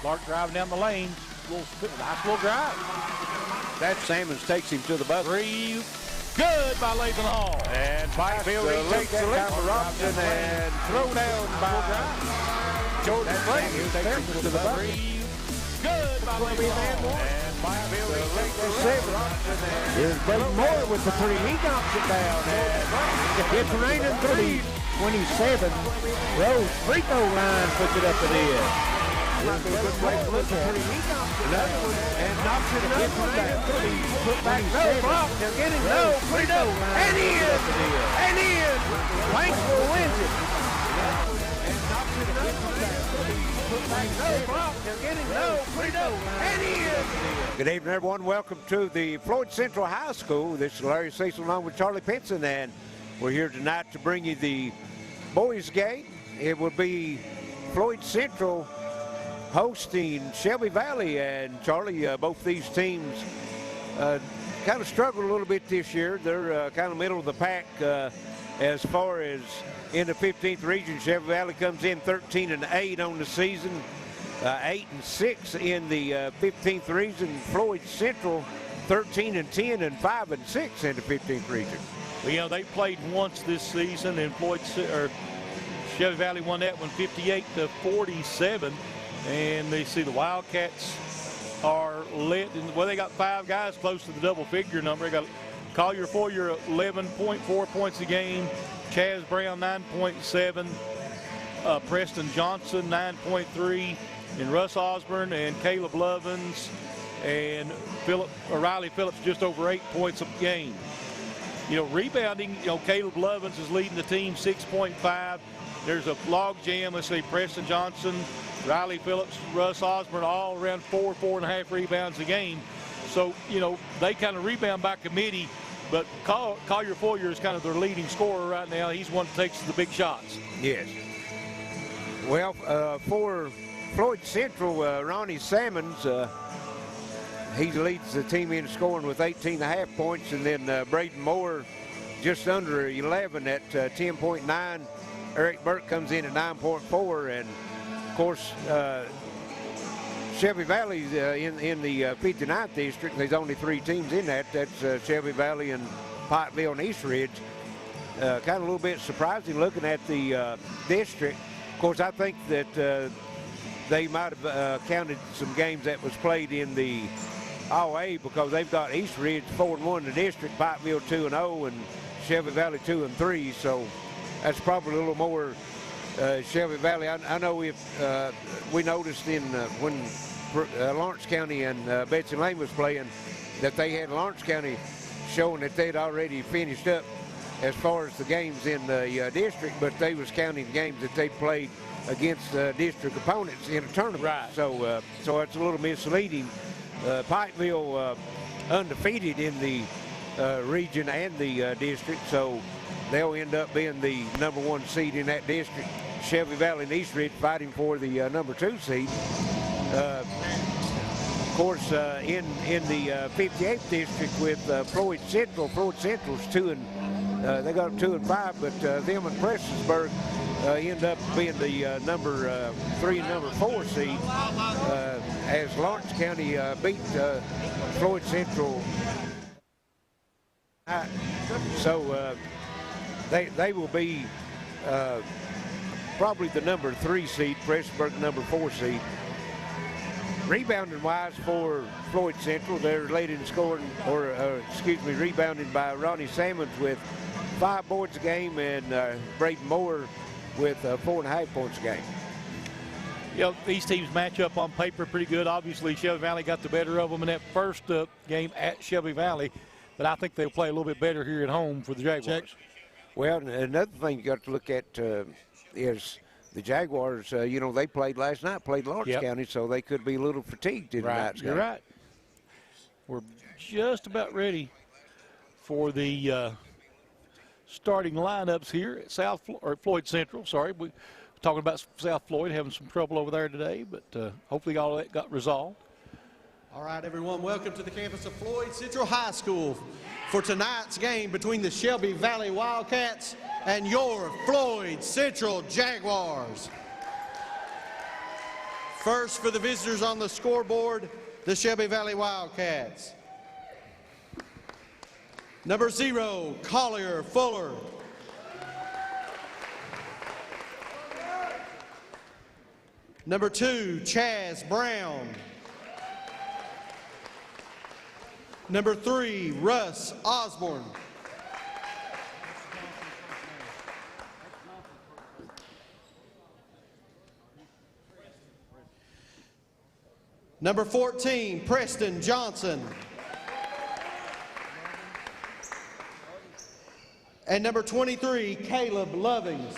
Clark driving down the lane. Nice little drive. That Sammons takes him to the buzzer. Three. Good by Lathan Hall. And Byfield takes the lead for Robinson and throw down by Jordan Franklin. Takes him to the buzzer. Good by Lathan Hall. And Byfield takes the seven. Here's Braden Moore with the three. He knocks it down. It's raining three. 27. Rose free throw line puts it up and in. Might be a good place to look at it. And knocks it up and down. Put back no block. They're getting no free throw line. And in. And in. Banksville wins it. And knocks it up and down. Put back no block. They're getting no free throw line. And in. Good evening, everyone. Welcome to the Floyd Central High School. This is Larry Cecil along with Charlie Pinson, and we're here tonight to bring you the boys' game. It will be Floyd Central hosting Shelby Valley, and Charlie, both these teams kind of struggled a little bit this year. They're kind of middle of the pack as far as in the 15th region. Shelby Valley comes in 13-8 on the season, 8-6 in the 15th region. Floyd Central 13-10 and 5-6 in the 15th region. Well, you know, they played once this season, and Shelby Valley won that one 58-47. And they see the Wildcats are led. Well, they got 5 guys close to the double-figure number. They got Collier Foyer 11.4 points a game, Chaz Brown 9.7, Preston Johnson 9.3, and Russ Osborne and Caleb Lovins and Riley Phillips just over 8 points a game. You know, rebounding, you know, Caleb Lovins is leading the team 6.5. There's a log jam. Let's see, Preston Johnson, Riley Phillips, Russ Osborne, all around 4.5 rebounds a game. So, you know, they kind of rebound by committee, but Collier Foyer is kind of their leading scorer right now. He's one that takes the big shots. Yes. Well, for Floyd Central, Ronnie Sammons, he leads the team in scoring with 18.5 points, and then Braden Moore just under 11 at 10.9. Eric Burke comes in at 9.4, and of course Shelby Valley's in the 59th district. There's only 3 teams in that. That's Shelby Valley and Pikeville and East Ridge. Kind of a little bit surprising looking at the district. Of course, I think that they might have counted some games that was played in the All-A, because they've got East Ridge 4-1 in the district, Pikeville 2-0, and Shelby Valley 2-3. So that's probably a little more Shelby Valley. I know if we noticed in when Lawrence County and Betsy Lane was playing that they had Lawrence County showing that they'd already finished up as far as the games in the district, but they was counting games that they played against district opponents in a tournament. Right. So it's a little misleading. Pikeville undefeated in the region and the district, so they'll end up being the #1 seed in that district. Shelby Valley and East Ridge fighting for the #2 seed. Of course, in the 58th district with Floyd Central. Floyd Central's they got 2-5, but them and Prestonsburg end up being the number 3 and number 4 seed as Lawrence County beat Floyd Central. So they will be probably the number 3 seed, Prestonsburg number 4 seed. Rebounding wise for Floyd Central, they're led in scoring, rebounding by Ronnie Sammons with 5 boards a game, and Braden Moore with 4.5 points a game. You know, these teams match up on paper pretty good. Obviously, Shelby Valley got the better of them in that first game at Shelby Valley, but I think they'll play a little bit better here at home for the Jaguars. Well, another thing you got to look at is the Jaguars. You know, they played last night, played Lawrence County, so they could be a little fatigued in tonight's game. You're right. We're just about ready for the starting lineups here at Floyd Central. Sorry, we're talking about South Floyd having some trouble over there today, but hopefully all that got resolved. All right, everyone, welcome to the campus of Floyd Central High School for tonight's game between the Shelby Valley Wildcats and your Floyd Central Jaguars. First for the visitors on the scoreboard, the Shelby Valley Wildcats. Number 0, Collier Fuller. Number 2, Chaz Brown. Number 3, Russ Osborne. Number 14, Preston Johnson. And number 23, Caleb Lovings.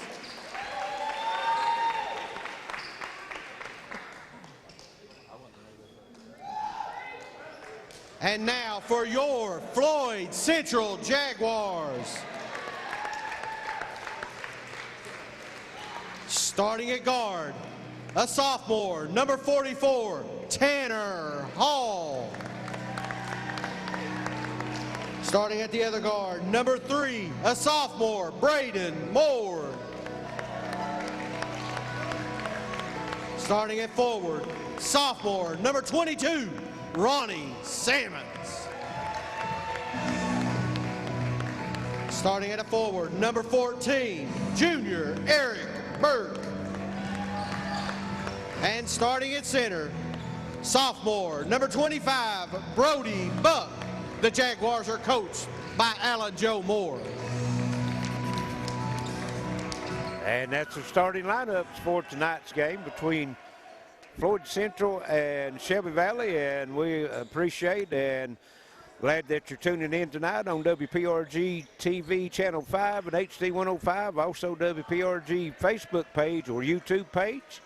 And now for your Floyd Central Jaguars. Starting at guard, a sophomore, number 44, Tanner Hall. Starting at the other guard, number 3, a sophomore, Braden Moore. Starting at forward, sophomore, number 22, Ronnie Sammons. Starting at a forward, number 14, junior, Eric Burke. And starting at center, sophomore, number 25, Brody Buck. The Jaguars are coached by Alan Joe Moore. And that's the starting lineups for tonight's game between Floyd Central and Shelby Valley, and we appreciate and glad that you're tuning in tonight on WPRG TV Channel 5 and HD 105, also WPRG Facebook page or YouTube page.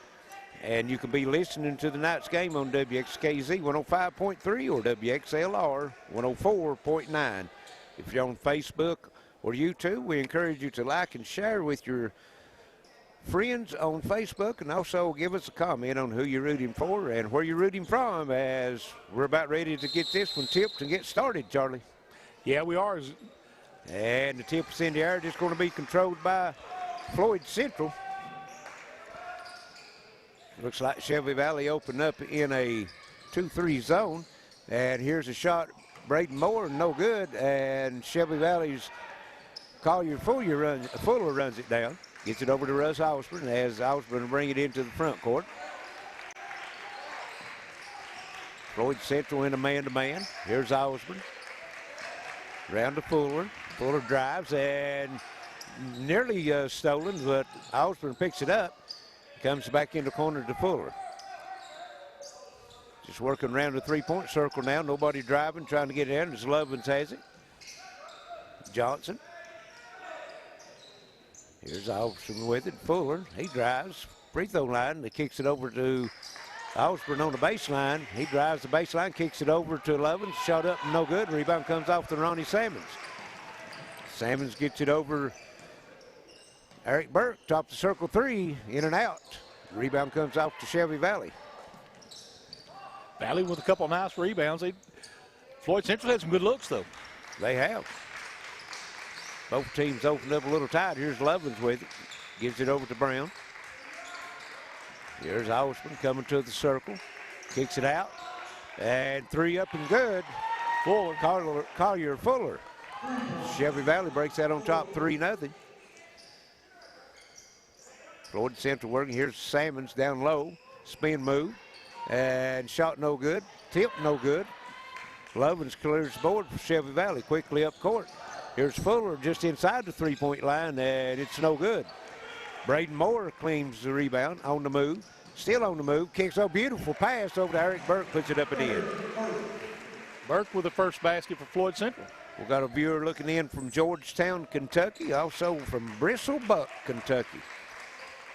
And you can be listening to tonight's game on WXKZ 105.3 or WXLR 104.9. If you're on Facebook or YouTube, we encourage you to like and share with your friends on Facebook, and also give us a comment on who you're rooting for and where you're rooting from, as we're about ready to get this one tipped and get started, Charlie. Yeah, we are. And the tip is in the air, just going to be controlled by Floyd Central. Looks like Shelby Valley opened up in a 2-3 zone. And here's a shot, Braden Moore, no good. And Shelby Valley's Collier Fuller runs it down. Gets it over to Russ Osborne as Osborne will bring it into the front court. Floyd Central in a man-to-man. Here's Osborne. Round to Fuller. Fuller drives and nearly stolen, but Osborne picks it up. Comes back in the corner to Fuller. Just working around the three-point circle now. Nobody driving, trying to get in. As Lovins has it. Johnson. Here's Osborne with it. Fuller, he drives. Free throw line. He kicks it over to Osborne on the baseline. He drives the baseline, kicks it over to Lovins. Shot up, no good. Rebound comes off to Ronnie Sammons. Sammons gets it over Eric Burke, top the circle three, in and out. Rebound comes off to Shelby Valley. Valley with a couple of nice rebounds. Floyd Central had some good looks, though. They have. Both teams opened up a little tight. Here's Lovins with it. Gives it over to Brown. Here's Osborne coming to the circle. Kicks it out. And three up and good. Fuller, Collier Fuller. Shelby Valley breaks that on top 3-0. Floyd Central working. Here's Sammons down low. Spin move. And shot no good. Tip no good. Lovins clears the board for Shelby Valley. Quickly up court. Here's Fuller just inside the three-point line, and it's no good. Braden Moore claims the rebound on the move. Still on the move. Kicks a beautiful pass over to Eric Burke. Puts it up and in. Burke with the first basket for Floyd Central. We've got a viewer looking in from Georgetown, Kentucky. Also from Bristlebuck, Kentucky.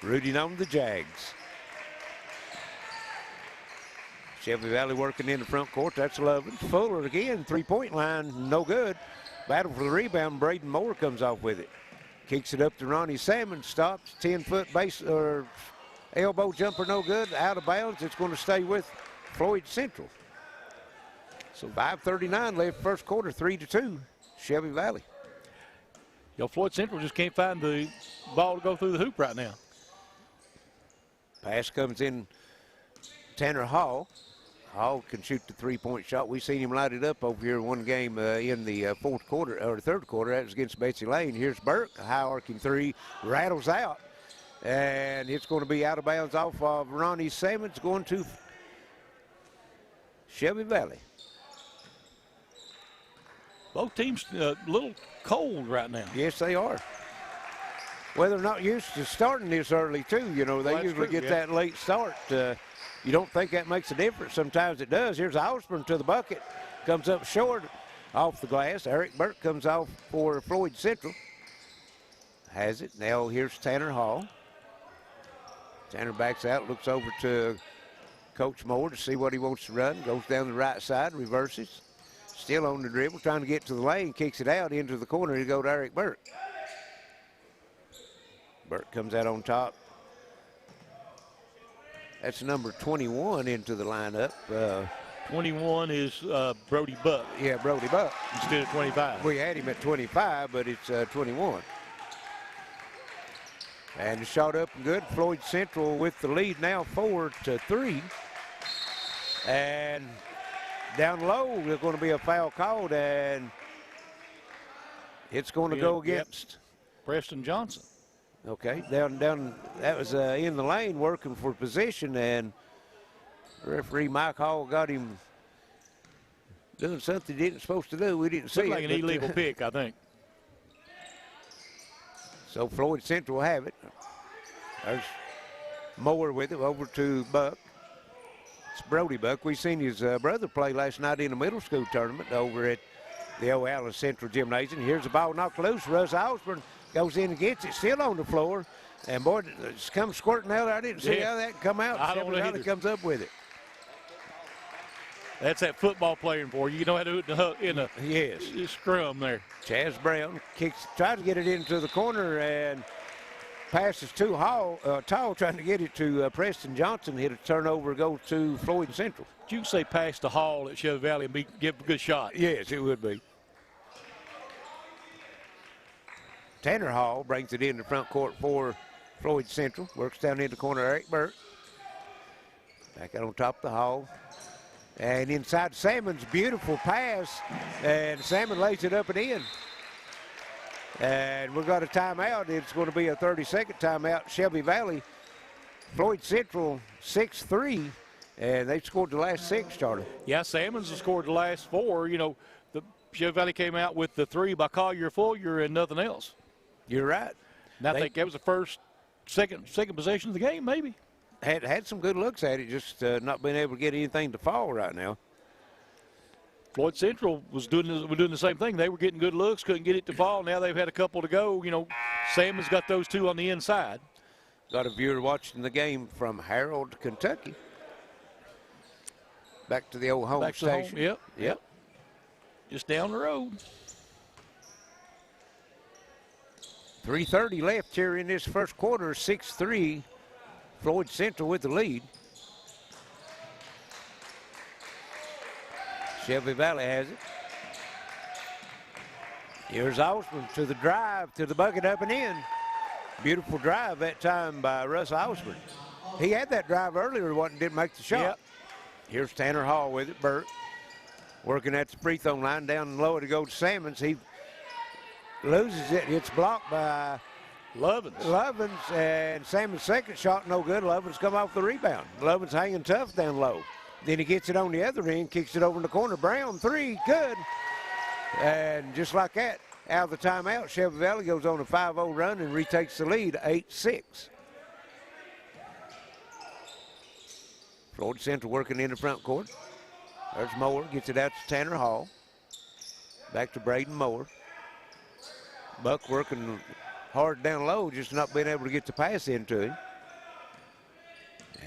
Rooting on the Jags. Shelby Valley working in the front court. That's Lovins. Fuller again, three-point line, no good. Battle for the rebound. Braden Moore comes off with it. Kicks it up to Ronnie Sammons. Stops. 10-foot base or elbow jumper, no good. Out of bounds. It's going to stay with Floyd Central. So 5:39 left first quarter, 3-2. Shelby Valley. Floyd Central just can't find the ball to go through the hoop right now. Pass comes in Tanner Hall. Hall can shoot the three-point shot. We've seen him light it up over here in one game in the fourth quarter, or the third quarter. That was against Betsy Lane. Here's Burke, a high arcing three, rattles out. And it's going to be out of bounds off of Ronnie Simmons, going to Shelby Valley. Both teams a little cold right now. Yes, they are. Well, they're not used to starting this early, too. You know, they usually get that late start. You don't think that makes a difference. Sometimes it does. Here's Osborne to the bucket. Comes up short off the glass. Eric Burke comes off for Floyd Central. Has it. Now here's Tanner Hall. Tanner backs out, looks over to Coach Moore to see what he wants to run. Goes down the right side, reverses. Still on the dribble, trying to get to the lane. Kicks it out into the corner to go to Eric Burke. Burke comes out on top. That's number 21 into the lineup. 21 is Brody Buck. Yeah, Brody Buck. Instead of 25. We had him at 25, but it's 21. And the shot up and good. Floyd Central with the lead now 4-3. And down low, there's going to be a foul called, and it's going to go against Preston Johnson. Okay, down, that was in the lane working for position, and referee Mike Hall got him doing something he wasn't supposed to do. We didn't see it. Looked like an illegal pick, I think. So Floyd Central will have it. There's Moore with it, over to Buck. It's Brody Buck. We seen his brother play last night in a middle school tournament over at the O'Allen Central Gymnasium. Here's the ball knocked loose. Russ Osborne goes in and gets it, still on the floor. And boy, it's come squirting out. I didn't see how that come out. I don't know how he comes up with it. That's that football playing for you. You know how to do it in a yes. Scrum there. Chaz Brown tries to get it into the corner and passes to Hall, Tall trying to get it to Preston Johnson. Hit a turnover, go to Floyd Central. You can say pass to Hall at Shelby Valley and give a good shot. Yes, it would be. Tanner Hall brings it in the front court for Floyd Central. Works down in the corner, Eric Burke. Back out on top of the Hall. And inside Salmon's beautiful pass. And Salmon lays it up and in. And we've got a timeout. It's going to be a 30-second timeout. Shelby Valley, Floyd Central 6-3. And they scored the last 6, Charlie. Yeah, Salmons have scored the last 4. You know, the Shelby Valley came out with the 3 by Collier Fuller and nothing else. You're right. And I think that was the second possession of the game, maybe. Had some good looks at it, just not being able to get anything to fall right now. Floyd Central was doing the same thing. They were getting good looks, couldn't get it to fall. Now they've had a couple to go. You know, Salmon's got those 2 on the inside. Got a viewer watching the game from Harold, Kentucky. Back to the old home station. Yep. Just down the road. 3:30 left here in this first quarter. 6-3. Floyd Central with the lead. Shelby Valley has it. Here's Osborne to the drive, to the bucket, up and in. Beautiful drive that time by Russ Osborne. He had that drive earlier, didn't make the shot. Yep. Here's Tanner Hall with it. Burke working at the free throw line, down low to go to Salmons. He loses it. It's blocked by Lovins, and Salmon's second shot no good. Lovins come off the rebound. Lovins hanging tough down low. Then he gets it on the other end, kicks it over in the corner. Brown, 3, good. And just like that, out of the timeout, Shelby Valley goes on a 5-0 run and retakes the lead, 8-6. Floyd Central working in the front court. There's Moore, gets it out to Tanner Hall. Back to Braden Moore. Buck working hard down low, just not being able to get the pass into him.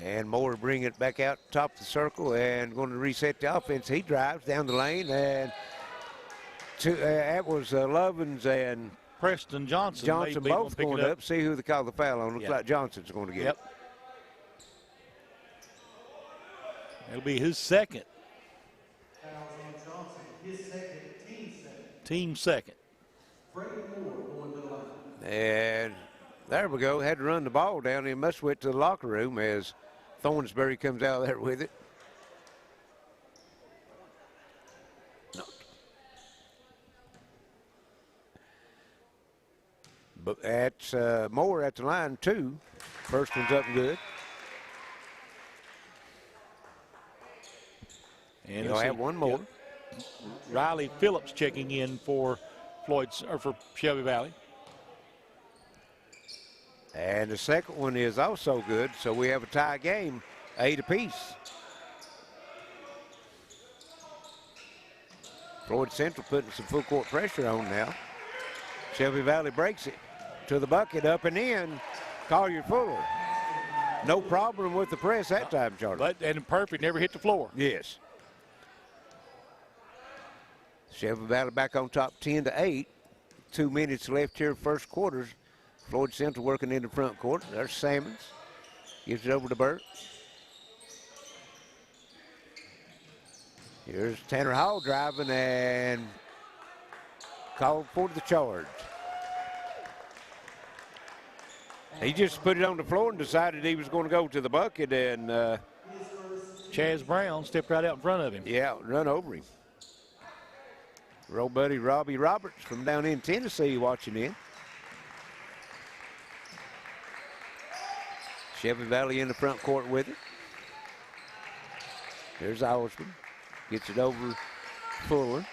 And Moore bring it back out top of the circle and going to reset the offense. He drives down the lane, and that was Lovins and Preston Johnson both going up. See who they call the foul on. Looks like Johnson's going to get it. It'll be his second. Team second. And there we go. Had to run the ball down. He must went to the locker room as Thornsbury comes out of there with it. But that's Moore at the line, 2. First one's up and good. And They'll have one more. Yep. Riley Phillips checking in for for Shelby Valley. And the second one is also good, so we have a tie game, 8 apiece. Floyd Central putting some full court pressure on now. Shelby Valley breaks it to the bucket, up and in. Collier Fuller. No problem with the press that time, Charlie. And perfect, never hit the floor. Yes. Shelby Valley back on top 10-8. 2 minutes left here, first quarters. Floyd Central working in the front court. There's Sammons. Gives it over to Burt. Here's Tanner Hall driving and called for the charge. He just put it on the floor and decided he was going to go to the bucket, and Chaz Brown stepped right out in front of him. yeah, run over him. Roll buddy Robbie Roberts from down in Tennessee watching in. Shelby Valley in the front court with it. Here's Osborne. Gets it over Fuller.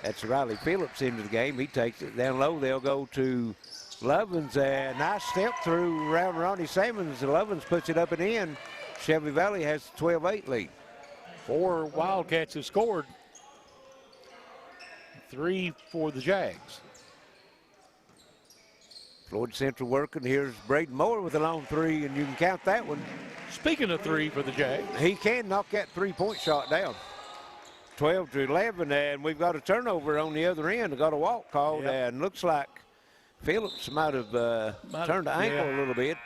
That's Riley Phillips into the game. He takes it down low. They'll go to Lovins. And nice step through around Ronnie Sammons. Lovins puts it up and in. Shelby Valley has a 12-8 lead. 4 Wildcats have scored. 3 for the Jags. Floyd Central working. Here's Braden Moore with a long 3, and you can count that one. Speaking of 3 for the Jags. He can knock that three-point shot down. 12-11, and we've got a turnover on the other end. We've got a walk called, and looks like Phillips might have turned the ankle a little bit.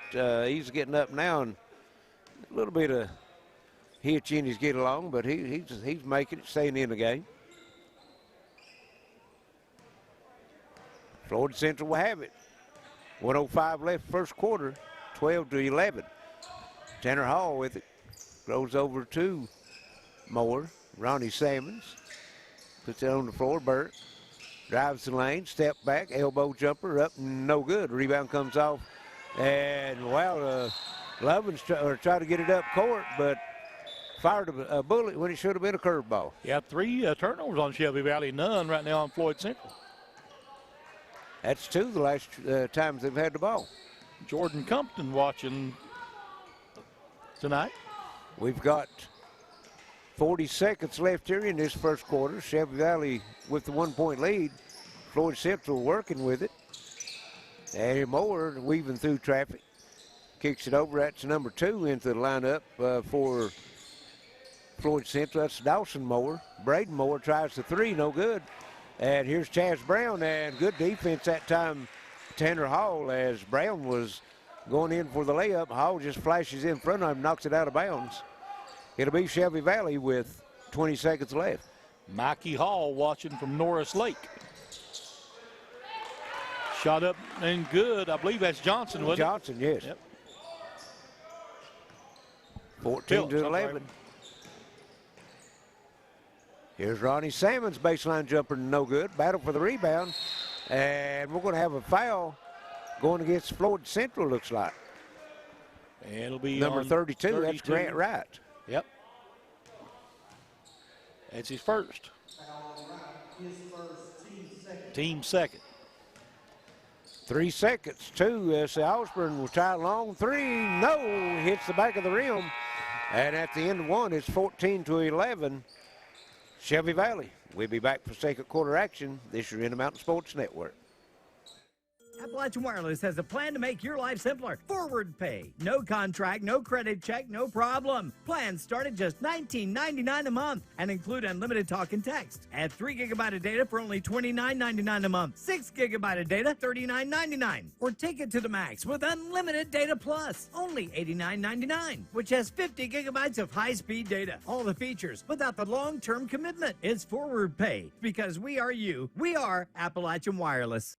He's getting up now, and a little bit of hitch in his get along, but he's making it, staying in the game. Floyd Central will have it. 1:05 left first quarter, 12-11. Tanner Hall with it. Goes over to Moore. Ronnie Sammons puts it on the floor. Burt drives the lane, step back, elbow jumper up, no good. Rebound comes off, and wow, Lovins tried to get it up court, but fired a bullet when it should have been a curveball. Yeah, 3 turnovers on Shelby Valley, none right now on Floyd Central. That's 2 the last times they've had the ball. Jordan Compton watching tonight. We've got 40 seconds left here in this first quarter. Shelby Valley with the 1-point lead. Floyd Central working with it. And Moore weaving through traffic. Kicks it over. That's number 2 into the lineup for Floyd Central. That's Dawson Moore. Braden Moore tries the 3, no good. And here's Chaz Brown, and good defense that time. Tanner Hall, as Brown was going in for the layup. Hall just flashes in front of him, knocks it out of bounds. It'll be Shelby Valley with 20 seconds left. Mikey Hall watching from Norris Lake. Shot up and good. I believe that's Johnson, wasn't it? Johnson, yes. Yep. 14-11. Here's Ronnie Sammons, baseline jumper, no good. Battle for the rebound. And we're going to have a foul going against Floyd Central, looks like. And it'll be number 32, that's 32. Grant Wright. Yep. That's his first. Team second. 3 seconds, 2. Osborne will try a long 3. No, hits the back of the rim. And at the end of 1, it's 14-11. Shelby Valley. We'll be back for second quarter action. This is Intermountain Sports Network. Appalachian Wireless has a plan to make your life simpler. Forward pay. No contract, no credit check, no problem. Plans start at just $19.99 a month and include unlimited talk and text. Add 3 GB of data for only $29.99 a month. 6 GB of data, $39.99. Or take it to the max with unlimited data plus, only $89.99, which has 50 GB of high-speed data. All the features without the long-term commitment. It's forward pay because we are you. We are Appalachian Wireless.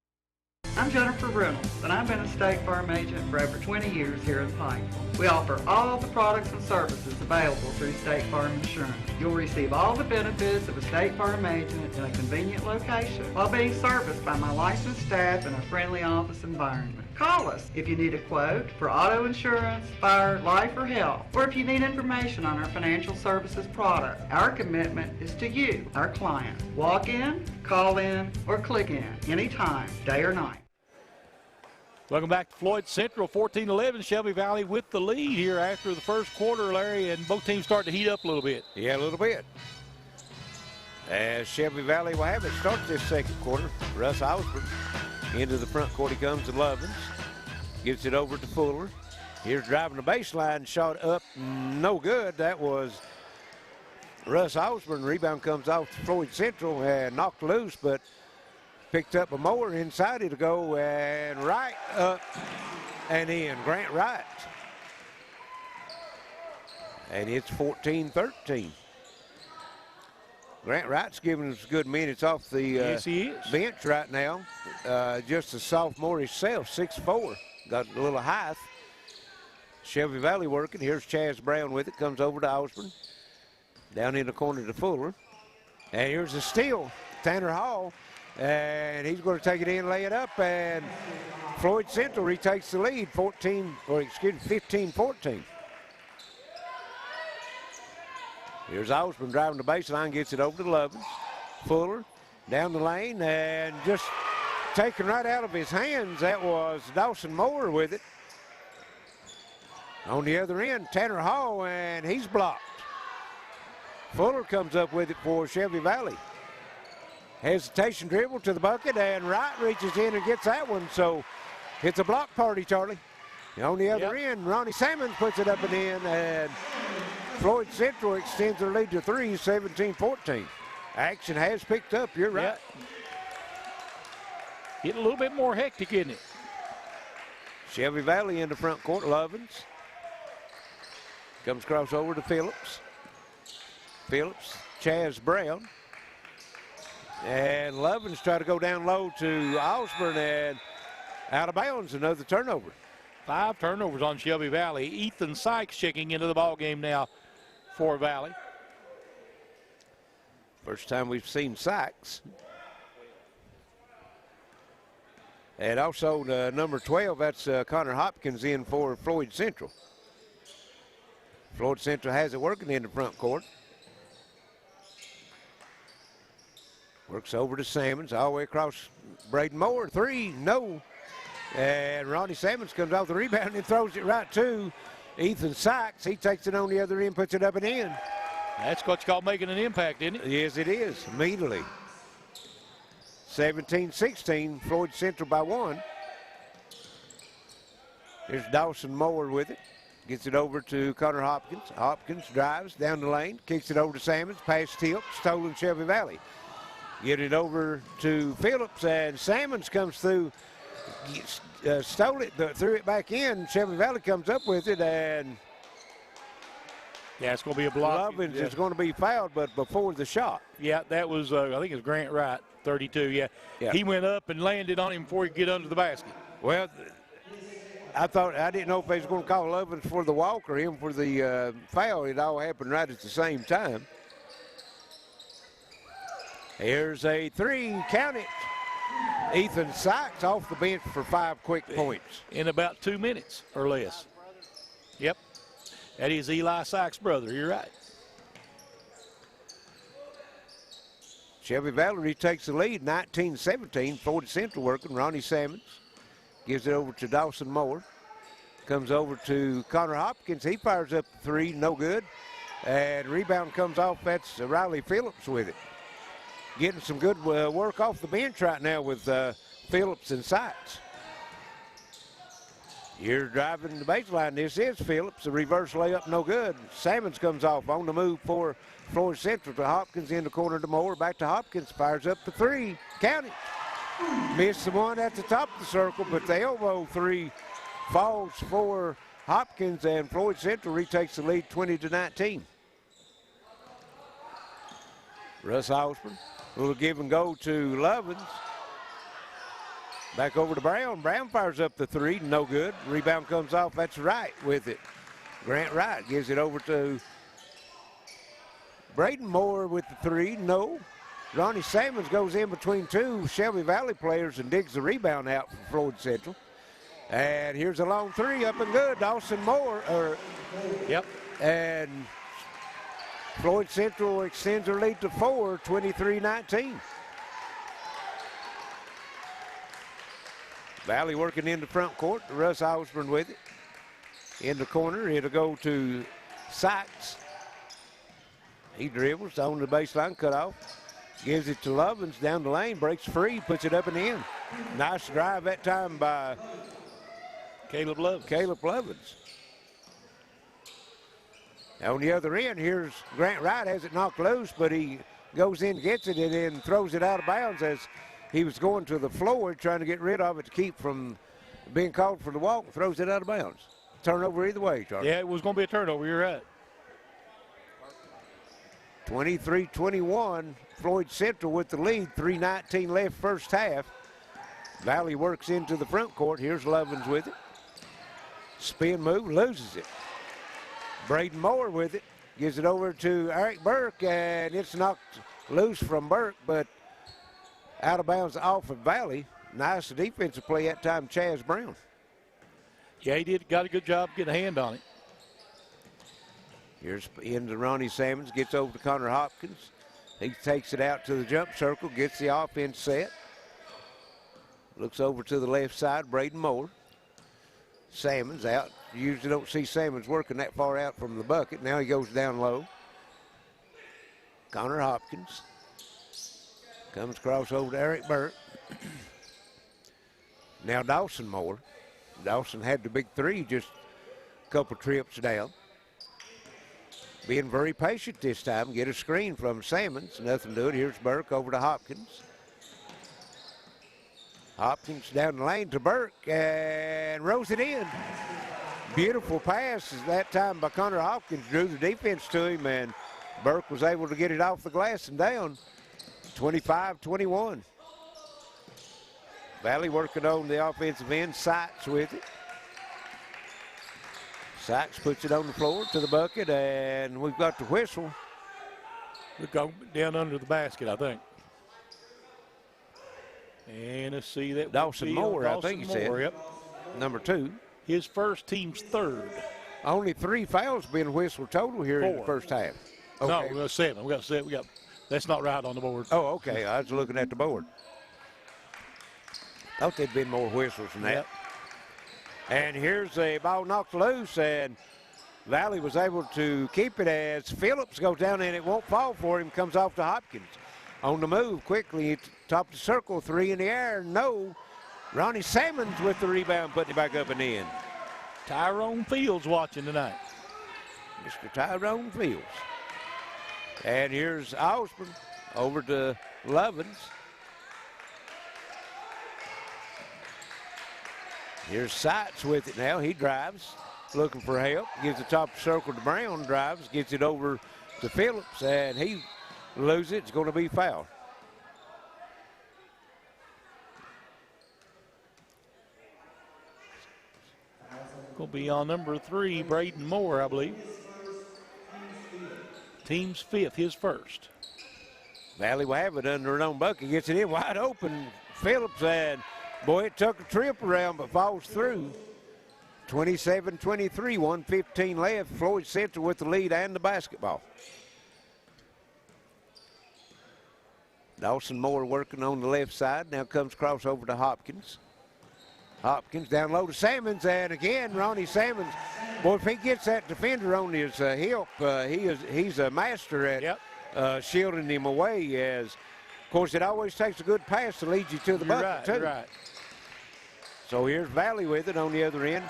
I'm Jennifer Reynolds, and I've been a State Farm agent for over 20 years here in Pikeville. We offer all the products and services available through State Farm Insurance. You'll receive all the benefits of a State Farm agent in a convenient location while being serviced by my licensed staff in a friendly office environment. Call us if you need a quote for auto insurance, fire, life, or health, or if you need information on our financial services product. Our commitment is to you, our client. Walk in, call in, or click in anytime, day or night. Welcome back to Floyd Central, 14-11. Shelby Valley with the lead here after the first quarter, Larry, and both teams start to heat up a little bit. Yeah, a little bit. As Shelby Valley will have it start this second quarter. Russ Osborne into the front court he comes to Lovins. Gives it over to Fuller. Here's driving the baseline, shot up, no good. That was Russ Osborne. Rebound comes off to Floyd Central and knocked loose, but picked up a mower inside it to go and right up and in. Grant Wright. And it's 14-13. Grant Wright's giving us good minutes off the yes, he is. Bench right now. Just a sophomore himself, 6'4". Got a little height. Shelby Valley working. Here's Chaz Brown with it. Comes over to Osborne. Down in the corner to Fuller. And here's a steal. Tanner Hall. And he's going to take it in, lay it up, and Floyd Central retakes the lead, 15-14. Here's Osborne driving the baseline, gets it over to Lovins. Fuller down the lane, and just taken right out of his hands. That was Dawson Moore with it. On the other end, Tanner Hall, and he's blocked. Fuller comes up with it for Shelby Valley. Hesitation dribble to the bucket, and Wright reaches in and gets that one. So it's a block party, Charlie. And on the other end, Ronnie Salmons puts it up and in, and Floyd Central extends their lead to 3, 17-14. Action has picked up, you're right. Yep. Getting a little bit more hectic, isn't it? Shelby Valley in the front court, Lovins. Comes across over to Phillips. Phillips, Chaz Brown. And Lovins try to go down low to Osborne, and out of bounds, another turnover. 5 turnovers on Shelby Valley. Ethan Sykes checking into the ball game now for Valley. First time we've seen Sykes. And also number 12, that's Connor Hopkins in for Floyd Central. Floyd Central has it working in the front court. Works over to Salmons, all the way across Braden Moore. 3, no. And Ronnie Salmons comes off the rebound and throws it right to Ethan Sykes. He takes it on the other end, puts it up and in. That's what you call making an impact, isn't it? Yes, it is, immediately. 17-16, Floyd Central by 1. There's Dawson Moore with it. Gets it over to Connor Hopkins. Hopkins drives down the lane, kicks it over to Salmons, pass tip, stolen Shelby Valley. Get it over to Phillips, and Salmons comes through, stole it, threw it back in. Shelby Valley comes up with it, and yeah, it's going to be a block. Lovins is going to be fouled, but before the shot. Yeah, that was, I think it was Grant Wright, 32, yeah. He went up and landed on him before he could get under the basket. Well, I didn't know if they was going to call Lovins for the walk or him for the foul. It all happened right at the same time. Here's a 3, count it. Ethan Sykes off the bench for 5 quick points. In about 2 minutes or less. Yep, that is Eli Sykes' brother, you're right. Shelby Valley takes the lead, 19-17, Floyd Central working. Ronnie Salmons gives it over to Dawson Moore. Comes over to Connor Hopkins, he fires up the 3, no good. And rebound comes off, that's Riley Phillips with it. Getting some good work off the bench right now with Phillips and Sykes. You're driving the baseline. This is Phillips. The reverse layup, no good. Salmons comes off on the move for Floyd Central to Hopkins in the corner to Moore. Back to Hopkins, fires up the 3. Count it. Missed the one at the top of the circle, but the elbow 3 falls for Hopkins, and Floyd Central retakes the lead 20-19. Russ Osborne. A little give and go to Lovins. Back over to Brown. Brown fires up the three, no good. Rebound comes off, that's Wright with it. Grant Wright gives it over to Braden Moore with the three, no. Ronnie Salmons goes in between two Shelby Valley players and digs the rebound out for Floyd Central. And here's a long three, up and good. Dawson Moore, Yep. And Floyd Central extends their lead to 4, 23-19. Valley working in the front court. Russ Osborne with it. In the corner, it'll go to Sykes. He dribbles on the baseline, cut off. Gives it to Lovins down the lane, breaks free, puts it up and in. Nice drive that time by Caleb Lovins. On the other end, here's Grant Wright, has it knocked loose, but he goes in, gets it, and then throws it out of bounds as he was going to the floor, trying to get rid of it to keep from being called for the walk, and throws it out of bounds. Turnover either way, Charlie. Yeah, it was going to be a turnover. You're right. 23-21, Floyd Central with the lead, 3:19 left first half. Valley works into the front court. Here's Lovins with it. Spin move, loses it. Braden Moore with it, gives it over to Eric Burke, and it's knocked loose from Burke, but out of bounds off of Valley. Nice defensive play that time, Chaz Brown. Yeah, he got a good job getting a hand on it. Here's into Ronnie Salmons, gets over to Connor Hopkins. He takes it out to the jump circle, gets the offense set. Looks over to the left side, Braden Moore. Salmons out. You usually don't see Salmons working that far out from the bucket. Now he goes down low. Connor Hopkins comes across over to Eric Burke. Now Dawson Moore. Dawson had the big three just a couple trips down. Being very patient this time. Get a screen from Salmons. Nothing to it. Here's Burke over to Hopkins. Hopkins down the lane to Burke and rolls it in. Beautiful pass that time by Connor Hopkins. Drew the defense to him, and Burke was able to get it off the glass and down. 25-21. Valley working on the offensive end. Sykes with it. Sykes puts it on the floor to the bucket, and we've got the whistle. We've got down under the basket, I think. And let's see that. Dawson Moore, I think you said. Yep. Number 2. His first, team's third. Only 3 fouls being whistled total here in the first half. Okay. No, we got 7. We got 7. That's not right on the board. Oh, okay. I was looking at the board. Thought there'd been more whistles than that. Yep. And here's a ball knocked loose, and Valley was able to keep it as Phillips goes down, and it won't fall for him. Comes off to Hopkins. On the move quickly, top the circle, 3 in the air, no. Ronnie Salmons with the rebound, putting it back up and in. Tyrone Fields watching tonight. Mr. Tyrone Fields. And here's Osborne over to Lovins. Here's Sykes with it now. He drives, looking for help. Gives the top circle to Brown, drives, gets it over to Phillips, and he loses it. It's going to be foul. Going to be on number 3, Braden Moore, I believe. Team's 5th, his first. Valley will have it under their own bucket. Gets it in wide open. Phillips, and boy, it took a trip around but falls through. 27-23, 1:15 left. Floyd Central with the lead and the basketball. Dawson Moore working on the left side. Now comes cross over to Hopkins. Hopkins down low to Salmons, and again, Ronnie Salmons. Boy, if he gets that defender on his hip, he's a master at shielding him away. As, of course, it always takes a good pass to lead you to the bucket, too. You're right. So here's Valley with it on the other end.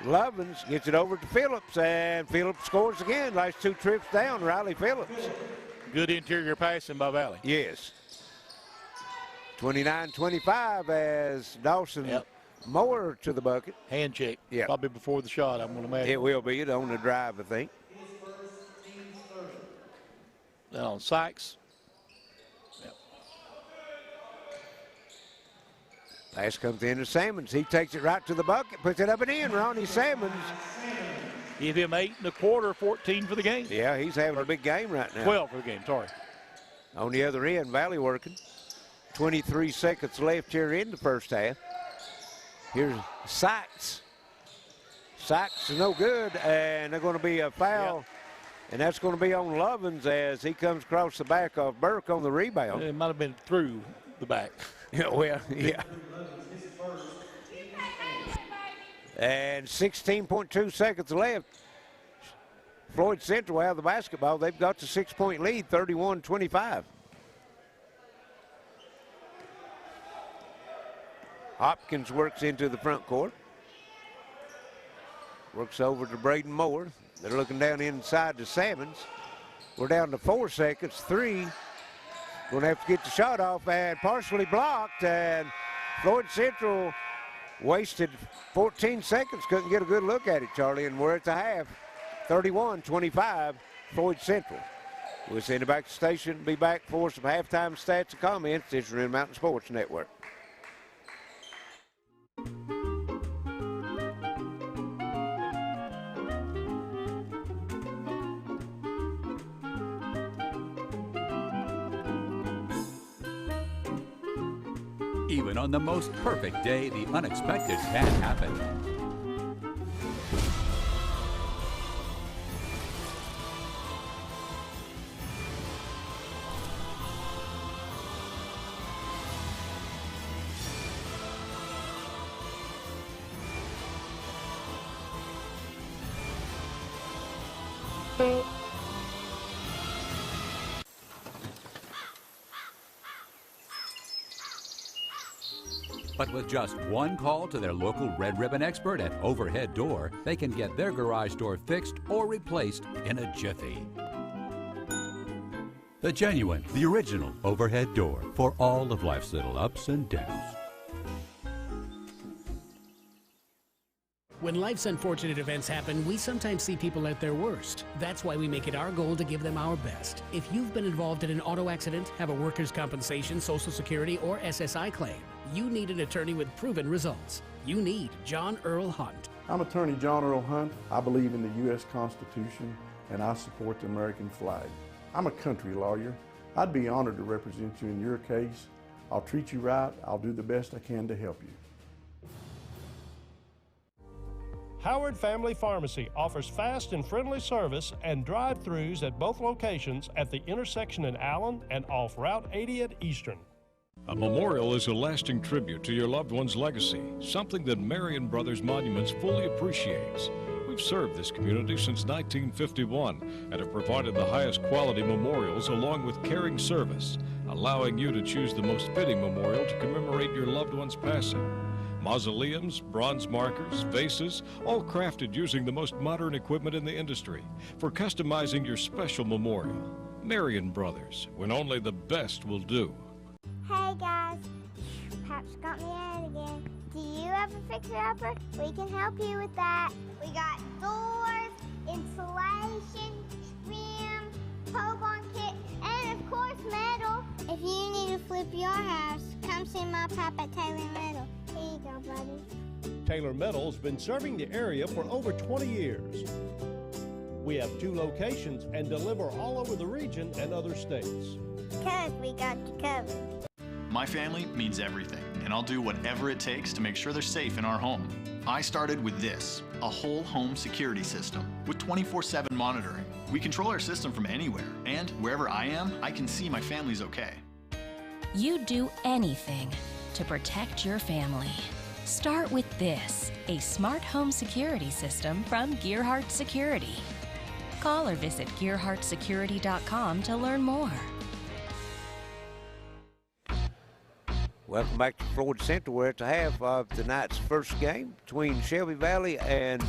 Lovins gets it over to Phillips, and Phillips scores again. Last 2 trips down, Riley Phillips. Good interior passing by Valley. Yes. 29-25 as Dawson Moore to the bucket. Hand check. Yeah. Probably before the shot, I'm going to imagine. It will be it on the drive, I think. Then on Sykes. Pass comes in to Salmons. He takes it right to the bucket, puts it up and in. Ronnie Salmons. Give him 8 1/4, 14 for the game. Yeah, he's having a big game right now. 12 for the game, sorry. On the other end, Valley working. 23 seconds left here in the first half. Here's Sykes. Sykes is no good, and they're going to be a foul. Yep. And that's going to be on Lovins as he comes across the back of Burke on the rebound. It might have been through the back. Yeah, well, yeah. And 16.2 seconds left. Floyd Central out of the basketball. They've got the 6-point lead, 31-25. Hopkins works into the front court. Works over to Braden Moore. They're looking down inside to Salmons. We're down to 4 seconds. 3. Going to have to get the shot off and partially blocked. And Floyd Central wasted 14 seconds. Couldn't get a good look at it, Charlie. And we're at the half. 31-25, Floyd Central. We'll send it back to the station. Be back for some halftime stats and comments. This is Red Mountain Sports Network. Even on the most perfect day, the unexpected can happen. But with just one call to their local Red Ribbon expert at Overhead Door, they can get their garage door fixed or replaced in a jiffy. The genuine, the original Overhead Door for all of life's little ups and downs. When life's unfortunate events happen, we sometimes see people at their worst. That's why we make it our goal to give them our best. If you've been involved in an auto accident, have a workers' compensation, Social Security, or SSI claim, you need an attorney with proven results. You need John Earl Hunt. I'm attorney John Earl Hunt. I believe in the U.S. Constitution, and I support the American flag. I'm a country lawyer. I'd be honored to represent you in your case. I'll treat you right. I'll do the best I can to help you. Howard Family Pharmacy offers fast and friendly service and drive-thrus at both locations at the intersection in Allen and off Route 80 at Eastern. A memorial is a lasting tribute to your loved one's legacy, something that Marion Brothers Monuments fully appreciates. We've served this community since 1951 and have provided the highest quality memorials along with caring service, allowing you to choose the most fitting memorial to commemorate your loved one's passing. Mausoleums, bronze markers, vases, all crafted using the most modern equipment in the industry for customizing your special memorial. Marion Brothers, when only the best will do. Hey guys, Pap's got me out again. Do you have a fixer-upper? We can help you with that. We got doors, insulation, trim, pole-barn kit, and of course metal. If you need to flip your house, come see my pap at Taylor Metal. Here you go, buddy. Taylor Metal's been serving the area for over 20 years. We have 2 locations and deliver all over the region and other states. 'Cause we got you covered. My family means everything, and I'll do whatever it takes to make sure they're safe in our home. I started with this, a whole home security system with 24/7 monitoring. We control our system from anywhere, and wherever I am, I can see my family's okay. You'd do anything to protect your family. Start with this, a smart home security system from Gearhart Security. Call or visit gearhartsecurity.com to learn more. Welcome back to Floyd Central. We're at the half of tonight's first game between Shelby Valley and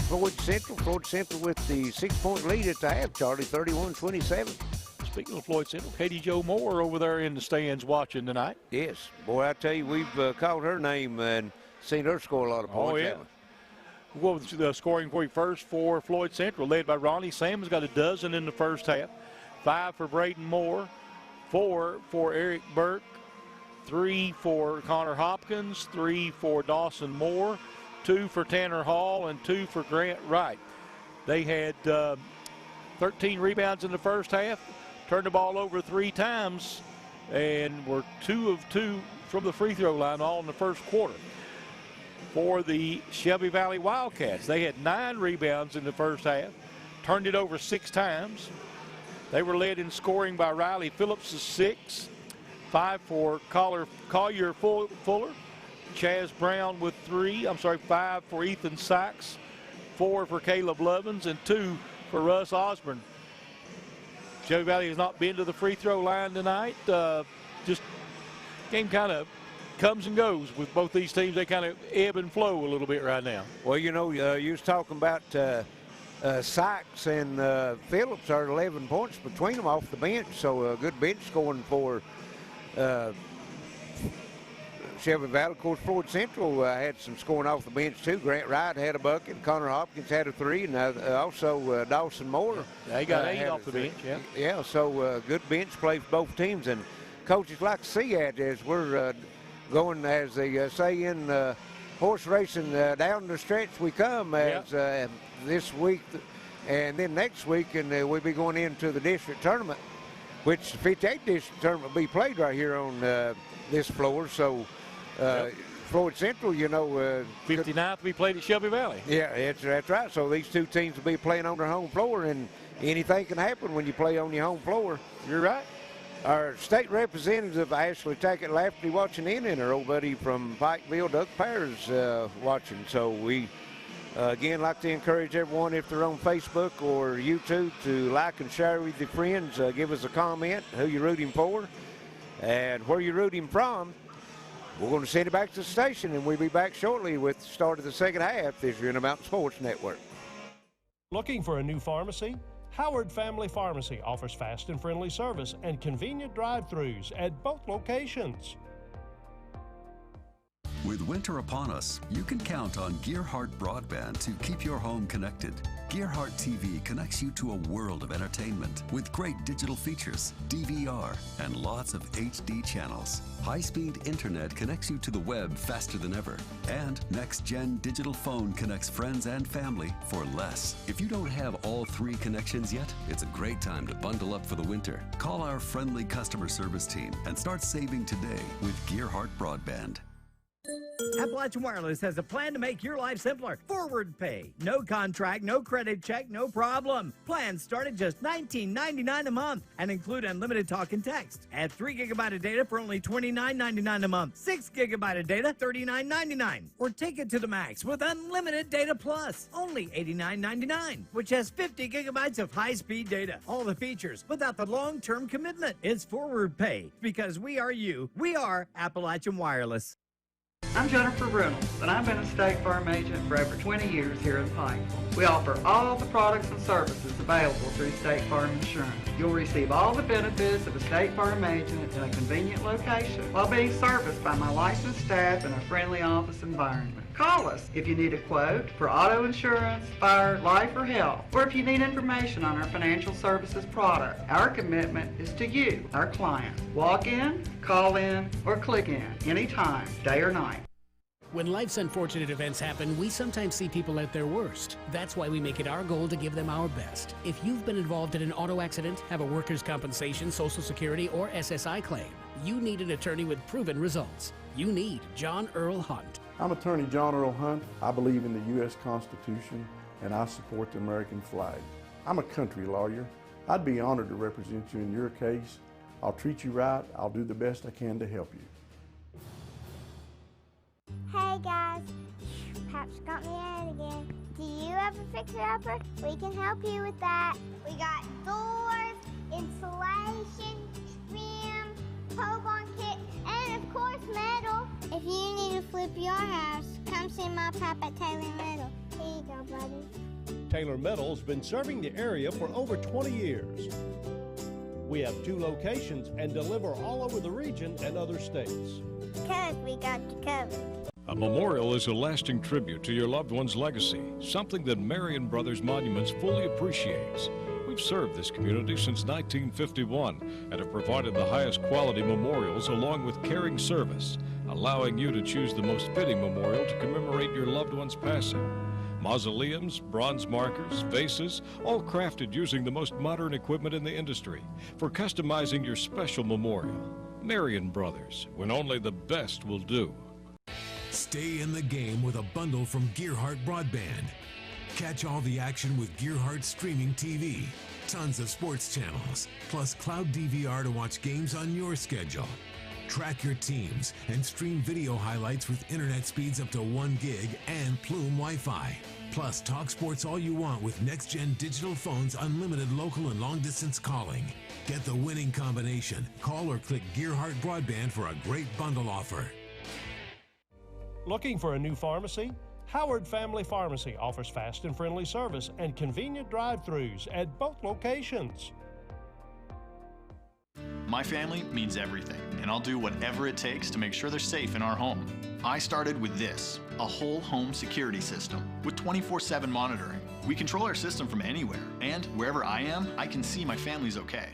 Floyd Central. Floyd Central with the 6-point lead at the half, Charlie, 31-27. Speaking of Floyd Central, Katie Jo Moore over there in the stands watching tonight. Yes. Boy, I tell you, we've called her name and seen her score a lot of points. Oh, yeah. What was the scoring for you first for Floyd Central, led by Ronnie Salmons, got a dozen in the first half. 5 for Braden Moore, 4 for Eric Burke, 3 for Connor Hopkins, 3 for Dawson Moore, 2 for Tanner Hall, and 2 for Grant Wright. They had 13 rebounds in the first half, turned the ball over 3 times, and were 2 of 2 from the free throw line, all in the first quarter. For the Shelby Valley Wildcats, they had 9 rebounds in the first half, turned it over 6 times. They were led in scoring by Riley Phillips, 6, 5 for Collier Fuller, Chaz Brown with 5 for Ethan Sykes, 4 for Caleb Lovins, and 2 for Russ Osborne. Shelby Valley has not been to the free throw line tonight. Just game kind of comes and goes with both these teams. They kind of ebb and flow a little bit right now. Well, you know, you was talking about Sykes and Phillips are 11 points between them off the bench, so a good bench scoring for Shelby Valley. Of course, Floyd Central had some scoring off the bench too. Grant Wright had a bucket, Connor Hopkins had a 3, and also Dawson Moore. They got 8 off the bench, yeah. Yeah, so good bench play for both teams, and coaches like to see that as we're going, as they say in horse racing, down the stretch we come as this week and then next week, and we'll be going into the district tournament, which the 58 district tournament will be played right here on this floor. So Floyd Central, you know, 59th we played at Shelby Valley. Yeah, that's right. So these two teams will be playing on their home floor, and anything can happen when you play on your home floor. You're right. Our state representative, Ashley Tackett-Lafferty, watching in, and our old buddy from Pikeville, Doug Pears, watching. So we, again, like to encourage everyone, if they're on Facebook or YouTube, to like and share with your friends. Give us a comment, who you're rooting for, and where you're rooting from. We're going to send it back to the station, and we'll be back shortly with the start of the second half this year in the Mountain Sports Network. Looking for a new pharmacy? Howard Family Pharmacy offers fast and friendly service and convenient drive-thrus at both locations. With winter upon us, you can count on Gearhart Broadband to keep your home connected. Gearhart TV connects you to a world of entertainment with great digital features, DVR, and lots of HD channels. High-speed internet connects you to the web faster than ever. And next-gen digital phone connects friends and family for less. If you don't have all 3 connections yet, it's a great time to bundle up for the winter. Call our friendly customer service team and start saving today with Gearhart Broadband. Appalachian Wireless has a plan to make your life simpler. Forward pay. No contract, no credit check, no problem. Plans start at just $19.99 a month and include unlimited talk and text. Add 3 GB of data for only $29.99 a month. 6 GB of data, $39.99. Or take it to the max with unlimited data plus, only $89.99, which has 50 gigabytes of high-speed data. All the features without the long-term commitment. It's forward pay because we are you. We are Appalachian Wireless. I'm Jennifer Reynolds, and I've been a State Farm agent for over 20 years here in Pikeville. We offer all the products and services available through State Farm Insurance. You'll receive all the benefits of a State Farm agent in a convenient location while being serviced by my licensed staff in a friendly office environment. Call us if you need a quote for auto insurance, fire, life, or health, or if you need information on our financial services product. Our commitment is to you, our client. Walk in, call in, or click in anytime, day or night. When life's unfortunate events happen, we sometimes see people at their worst. That's why we make it our goal to give them our best. If you've been involved in an auto accident, have a workers' compensation, Social Security, or SSI claim, you need an attorney with proven results. You need John Earl Hunt. I'm attorney John Earl Hunt. I believe in the U.S. Constitution, and I support the American flag. I'm a country lawyer. I'd be honored to represent you in your case. I'll treat you right. I'll do the best I can to help you. Hey guys, Paps got me in again. Do you have a fixer-upper? We can help you with that. We got doors, insulation, trim, pole-barn kit, and of course metal. If you need to flip your house, come see my pap at Taylor Metal. Here you go, buddy. Taylor Metal's been serving the area for over 20 years. We have 2 locations and deliver all over the region and other states. Because we got you covered. A memorial is a lasting tribute to your loved one's legacy, something that Marion Brothers Monuments fully appreciates. We've served this community since 1951 and have provided the highest quality memorials along with caring service, allowing you to choose the most fitting memorial to commemorate your loved one's passing. Mausoleums, bronze markers, vases, all crafted using the most modern equipment in the industry for customizing your special memorial. Marion Brothers, when only the best will do. Stay in the game with a bundle from Gearhart Broadband. Catch all the action with Gearhart Streaming TV. Tons of sports channels, plus cloud DVR to watch games on your schedule. Track your teams and stream video highlights with internet speeds up to 1 gig and Plume Wi-Fi. Plus, talk sports all you want with next-gen digital phones, unlimited local and long-distance calling. Get the winning combination. Call or click Gearhart Broadband for a great bundle offer. Looking for a new pharmacy? Howard Family Pharmacy offers fast and friendly service and convenient drive-thrus at both locations. My family means everything, and I'll do whatever it takes to make sure they're safe in our home. I started with this, a whole home security system with 24/7 monitoring. We control our system from anywhere, and wherever I am, I can see my family's okay.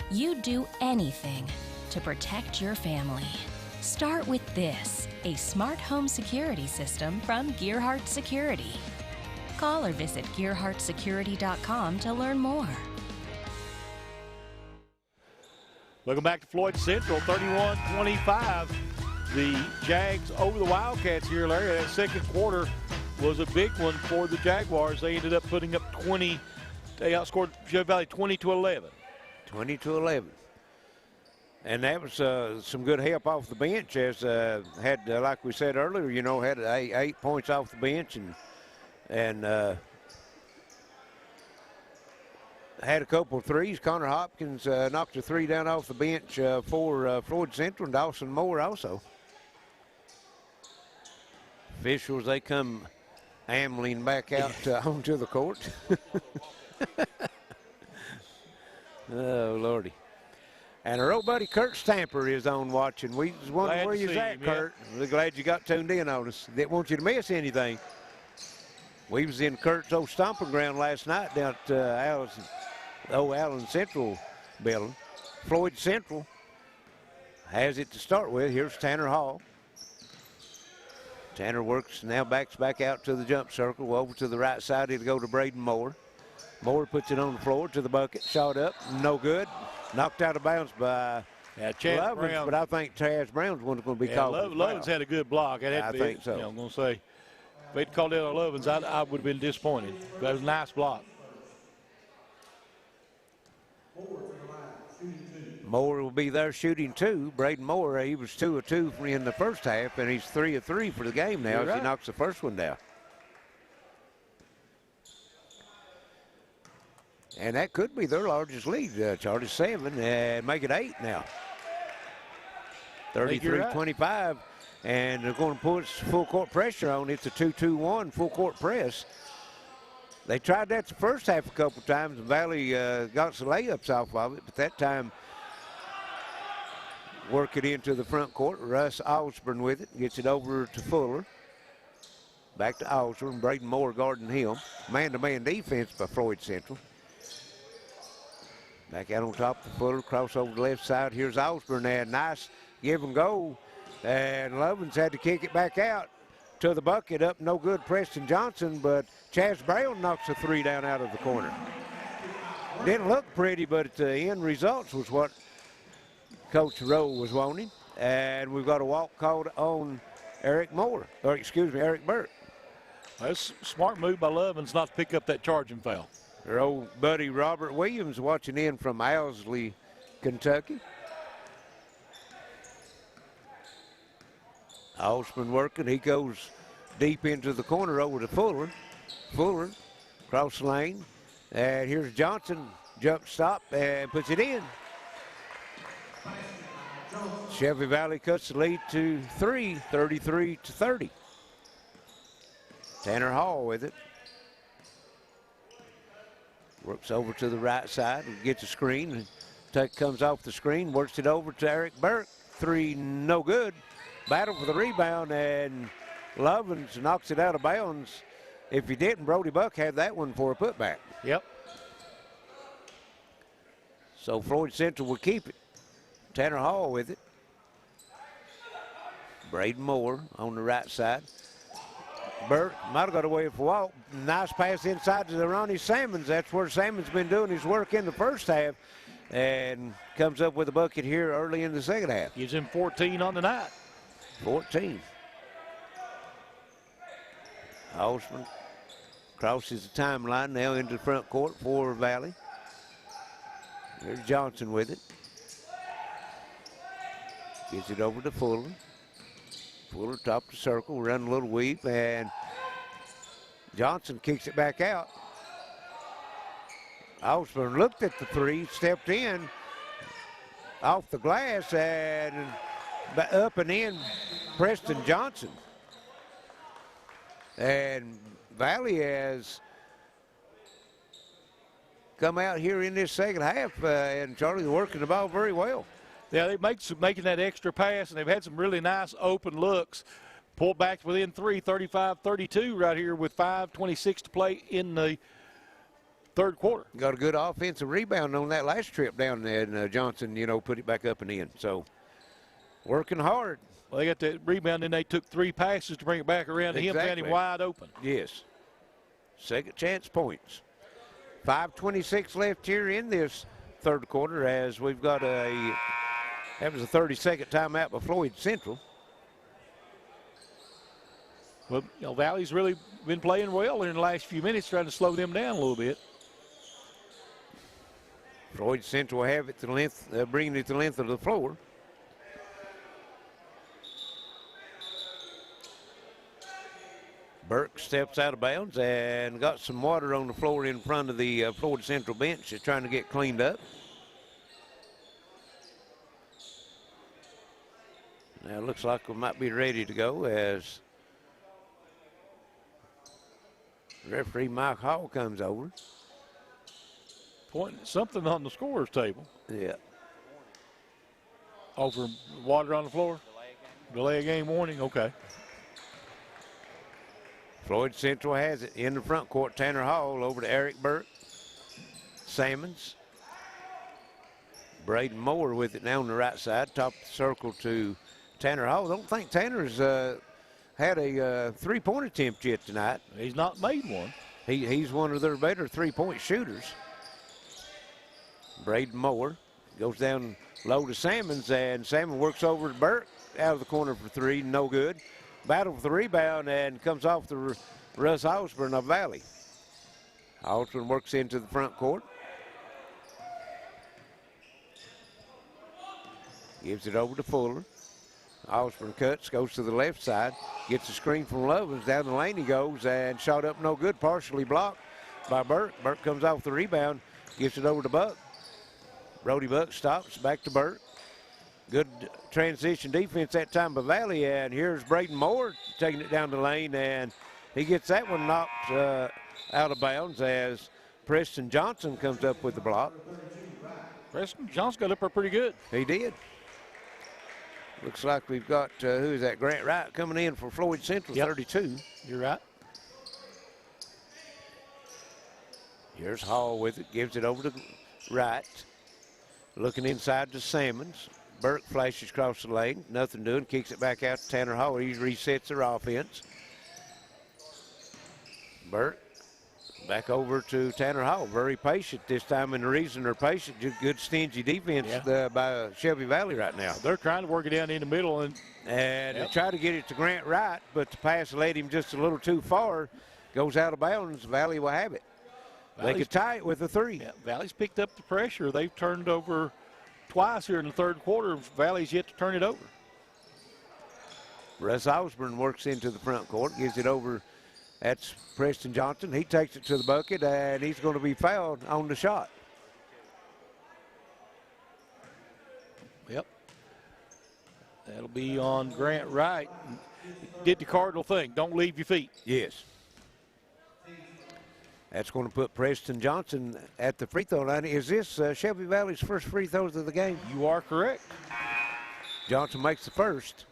You'd do anything to protect your family. Start with this, a smart home security system from Gearhart Security. Call or visit GearhartSecurity.com to learn more. Looking back to Floyd Central, 31-25. The Jags over the Wildcats here, Larry. That second quarter was a big one for the Jaguars. They ended up putting up 20. They outscored Shelby Valley 20-11. 20-11. And that was some good help off the bench, as had, like we said earlier, you know, had 8 points off the bench and had a couple of threes. Connor Hopkins knocked a 3 down off the bench for Floyd Central, and Dawson Moore also. Officials, they come ambling back out onto the court. Oh, Lordy. And our old buddy Kurt Stamper is on watching. We was wondering where you're at, Kurt. We're glad you got tuned in on us. Didn't want you to miss anything. We was in Kurt's old stomping ground last night down at Allen Central building. Floyd Central has it to start with. Here's Tanner Hall. Tanner works, now backs back out to the jump circle. Over to the right side, it'll go to Braden Moore. Moore puts it on the floor to the bucket. Shot up, no good. Knocked out of bounds by Lovins, Brown. but I think Chaz Brown's one that's going to be called. Lovins had a good block. I think so. You know, I'm going to say, if they'd called out Lovins, I would have been disappointed. That was a nice block. Moore will be there shooting 2. Braden Moore, he was 2 of 2 in the first half, and he's 3 of 3 for the game now as he knocks the first one down. And that could be their largest lead, Charlie, 7, and make it 8 now. 33-25, and they're going to put full court pressure on. It's a 2-2-1 full court press. They tried that the first half a couple times, and Valley got some layups off of it, but that time work it into the front court. Russ Osborne with it, gets it over to Fuller. Back to Osborne, Braden Moore guarding him. Man-to-man defense by Floyd Central. Back out on top of Fuller, cross over the left side. Here's Osborne there. Nice give and go. And Lovins had to kick it back out to the bucket. Up no good, Preston Johnson, but Chaz Brown knocks a 3 down out of the corner. Didn't look pretty, but the end results was what Coach Rowe was wanting. And we've got a walk called on Eric Burke. That's a smart move by Lovins not to pick up that charging foul. Their old buddy Robert Williams watching in from Owsley, Kentucky. Osborne working. He goes deep into the corner over to Fuller. Fuller across the lane. And here's Johnson. Jump stop and puts it in. Shelby Valley cuts the lead to 3, 33-30. Tanner Hall with it. Works over to the right side and gets a screen. Tuck comes off the screen, works it over to Eric Burke. 3, no good. Battle for the rebound, and Lovins knocks it out of bounds. If he didn't, Brody Buck had that one for a putback. Yep. So Floyd Central will keep it. Tanner Hall with it. Braden Moore on the right side. Burke might have got away with a walk. Nice pass inside to the Ronnie Salmons. That's where Salmons been doing his work in the first half, and comes up with a bucket here early in the second half. Gives him 14 on the night. 14. Osman crosses the timeline now into the front court for Valley. There's Johnson with it. Gives it over to Fuller. Fuller top the circle, run a little weave, and Johnson kicks it back out. Osborne looked at the three, stepped in off the glass, and up and in Preston Johnson. And Valley has come out here in this second half, and Charlie's working the ball very well. Yeah, they making that extra pass, and they've had some really nice open looks. Pulled back within 3, 35-32 right here with 5:26 to play in the third quarter. Got a good offensive rebound on that last trip down there, and Johnson, put it back up and in. So working hard. Well, they got that rebound, and they took 3 passes to bring it back around to him, found him wide open. Yes. Second chance points. 5:26 left here in this third quarter as we've got that was a 30-second timeout by Floyd Central. Well, Valley's really been playing well in the last few minutes, trying to slow them down a little bit. Floyd Central will have it to the length, bringing it to the length of the floor. Burke steps out of bounds and got some water on the floor in front of the Florida Central bench. Just trying to get cleaned up. Now it looks like we might be ready to go as referee Mike Hall comes over. Pointing at something on the scorer's table. Yeah. Over water on the floor? Delay of game warning, okay. Floyd Central has it in the front court. Tanner Hall over to Eric Burke. Salmons. Braden Moore with it now on the right side. Top of the circle to Tanner Hall. I don't think Tanner's had a three-point attempt yet tonight. He's not made one. He's one of their better three-point shooters. Braden Moore goes down low to Salmons, and Salmon works over to Burke out of the corner for 3, no good. Battle for the rebound and comes off the Russ Osborne of Valley. Osborne works into the front court. Gives it over to Fuller. Osborne cuts, goes to the left side, gets a screen from Lovins. Down the lane he goes and shot up no good, partially blocked by Burke. Burke comes off the rebound, gives it over to Buck. Brody Buck stops, back to Burke. Good transition defense that time by Valley, and here's Braden Moore taking it down the lane, and he gets that one knocked out of bounds as Preston Johnson comes up with the block. Preston Johnson got up there pretty good. He did. Looks like we've got, who is that, Grant Wright coming in for Floyd Central, 32. You're right. Here's Hall with it, gives it over to Wright. Looking inside to Salmons. Burke flashes across the lane, nothing doing, kicks it back out to Tanner Hall. He resets their offense. Burke back over to Tanner Hall. Very patient this time, and the reason they're patient, just good stingy defense by Shelby Valley right now. They're trying to work it down in the middle. And they try to get it to Grant Wright, but the pass led him just a little too far. Goes out of bounds. Valley will have it. They could tie it with a 3. Yeah, Valley's picked up the pressure. They've turned over twice here in the third quarter. Valley's yet to turn it over. Russ Osborne works into the front court, gives it over. That's Preston Johnson. He takes it to the bucket, and he's going to be fouled on the shot. Yep. That'll be on Grant Wright. Did the Cardinal thing. Don't leave your feet. Yes. That's going to put Preston Johnson at the free throw line. Is this Shelby Valley's first free throws of the game? You are correct. Johnson makes the first.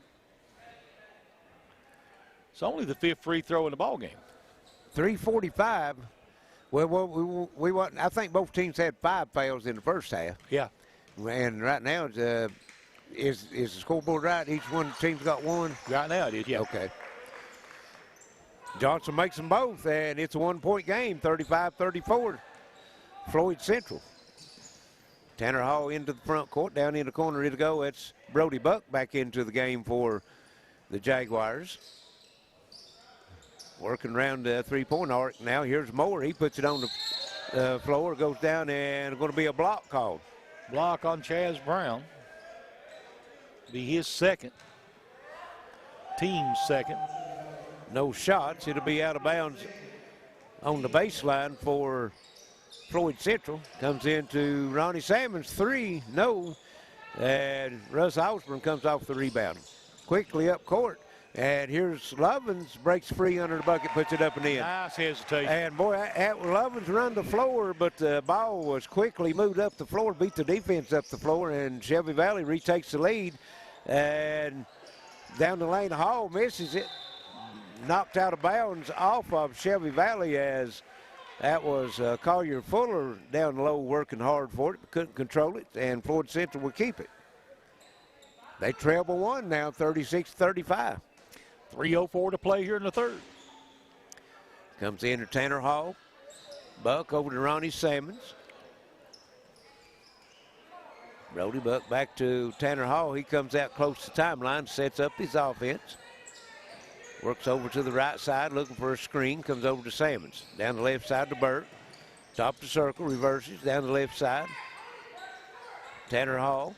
It's only the 5th free throw in the ball game. 3:45 Well, we want. I think both teams had 5 fouls in the first half. Yeah. And right now, is the scoreboard right? Each one of the teams got 1? Right now it is, yeah. Okay. Johnson makes them both, and it's a 1-point game, 35-34. Floyd Central. Tanner Hall into the front court, down in the corner it'll go. It's Brody Buck back into the game for the Jaguars. Working around the three-point arc now. Here's Moore. He puts it on the floor, goes down, and going to be a block called. Block on Chaz Brown. Be his second. Team's second. No shots. It'll be out of bounds on the baseline for Floyd Central. Comes into Ronnie Salmons. 3, no. And Russ Osborne comes off the rebound. Quickly up court. And here's Lovins, breaks free under the bucket, puts it up and in. Nice hesitation. And boy, Lovins run the floor, but the ball was quickly moved up the floor, beat the defense up the floor, and Shelby Valley retakes the lead. And down the lane, Hall misses it. Knocked out of bounds off of Shelby Valley, as that was Collier Fuller down low working hard for it, but couldn't control it, and Floyd Central will keep it. They trail by 1 now, 36-35. 3:04 to play here in the third. Comes in to Tanner Hall. Buck over to Ronnie Salmons. Brody Buck back to Tanner Hall. He comes out close to timeline, sets up his offense. Works over to the right side, looking for a screen. Comes over to Salmons. Down the left side to Burke. Top of the circle, reverses down the left side. Tanner Hall.